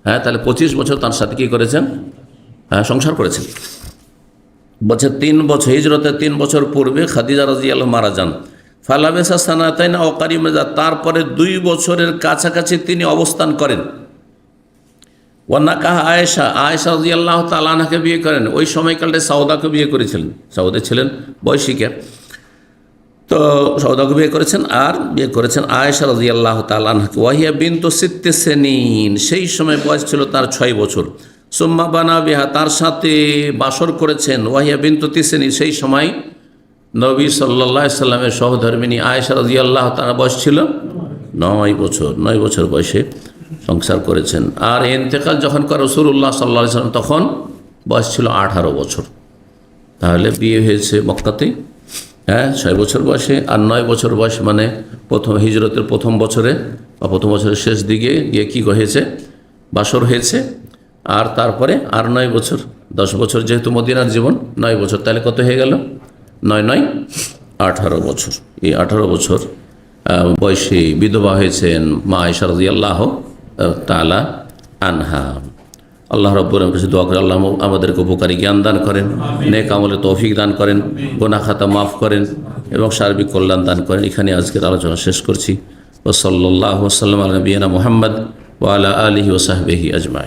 হ্যাঁ, তাহলে 25 বছর তার সাথে কী করেছেন? হ্যাঁ, সংসার করেছেন। বলছে 3 বছর, হিজরতের 3 বছর পূর্বে খাদিজা রাদিয়াল্লাহু মারা যান। ফালাবেসা সানাতাইন আও কারিমা, তারপরে 2 বছরের কাছাকাছি তিনি অবস্থান করেন। ওয়ান্নাকাহা আয়েশা, আয়েশা রাদিয়াল্লাহু তাআলা আনহাকে বিয়ে করেন। ওই সময়কালে সাউদাকে বিয়ে করেছিলেন, সাউদা ছিলেন বয়সিকা, তো সৌদাকে বিয়ে করেছেন আর বিয়ে করেছেন আয়েশা রাদিয়াল্লাহু তাআলা আনহাকে। ওয়াহিয়া বিনতু সিত্তি সিনিন, সেই সময় বয়স ছিল তার 6 বছর। সুম্মা বানা বিহা, তার সাথে বাসর করেছেন। ওয়াহিয়া বিনতু তিসিন, সেই সময় নবী সাল্লাল্লাহু আলাইহি সাল্লামের সহধর্মিণী আয়েশা রাদিয়াল্লাহু তাআলা বয়স ছিল 9 বছর। 9 বছর বয়সে সংসার করেছেন। আর ইন্তেকাল যখন করে রাসূলুল্লাহ সাল্লাল্লাহু আলাইহি সাল্লাম, তখন বয়স ছিল 18 বছর। তাহলে বিয়ে হয়েছে মক্কাতে 6 বছর বয়সে, আর 9 বছর বয়স মানে প্রথম হিজরতের প্রথম বছরে বা প্রথম বছরের শেষ দিকে গিয়ে কী হয়েছে, বাসর হয়েছে। আর তারপরে আর 9 বছর, 10 বছর যেহেতু মদিনার জীবন, 9 বছর, তাহলে কত হয়ে গেল? 9 9 18 বছর। এই 18 বছর বয়সে বিধবা হয়েছেন মা আয়েশা রাদিয়াল্লাহু তাআলা আনহা। আল্লাহ রাব্বুল আলামিনের কাছে দোয়া করে আল্লাহ আমাদেরকে উপকারী জ্ঞান দান করেন, নেক আমলে তৌফিক দান করেন, গুনাহ খাতা মাফ করেন এবং সার্বিক কল্যাণ দান করেন। এখানে আজকের আলোচনা শেষ করছি। ওয়া সাল্লাল্লাহু ওয়া সাল্লাম আলা নবিয়িনা মুহাম্মদ ওয়া আলা আলিহি ওয়া সাহবিহি আজমাইন।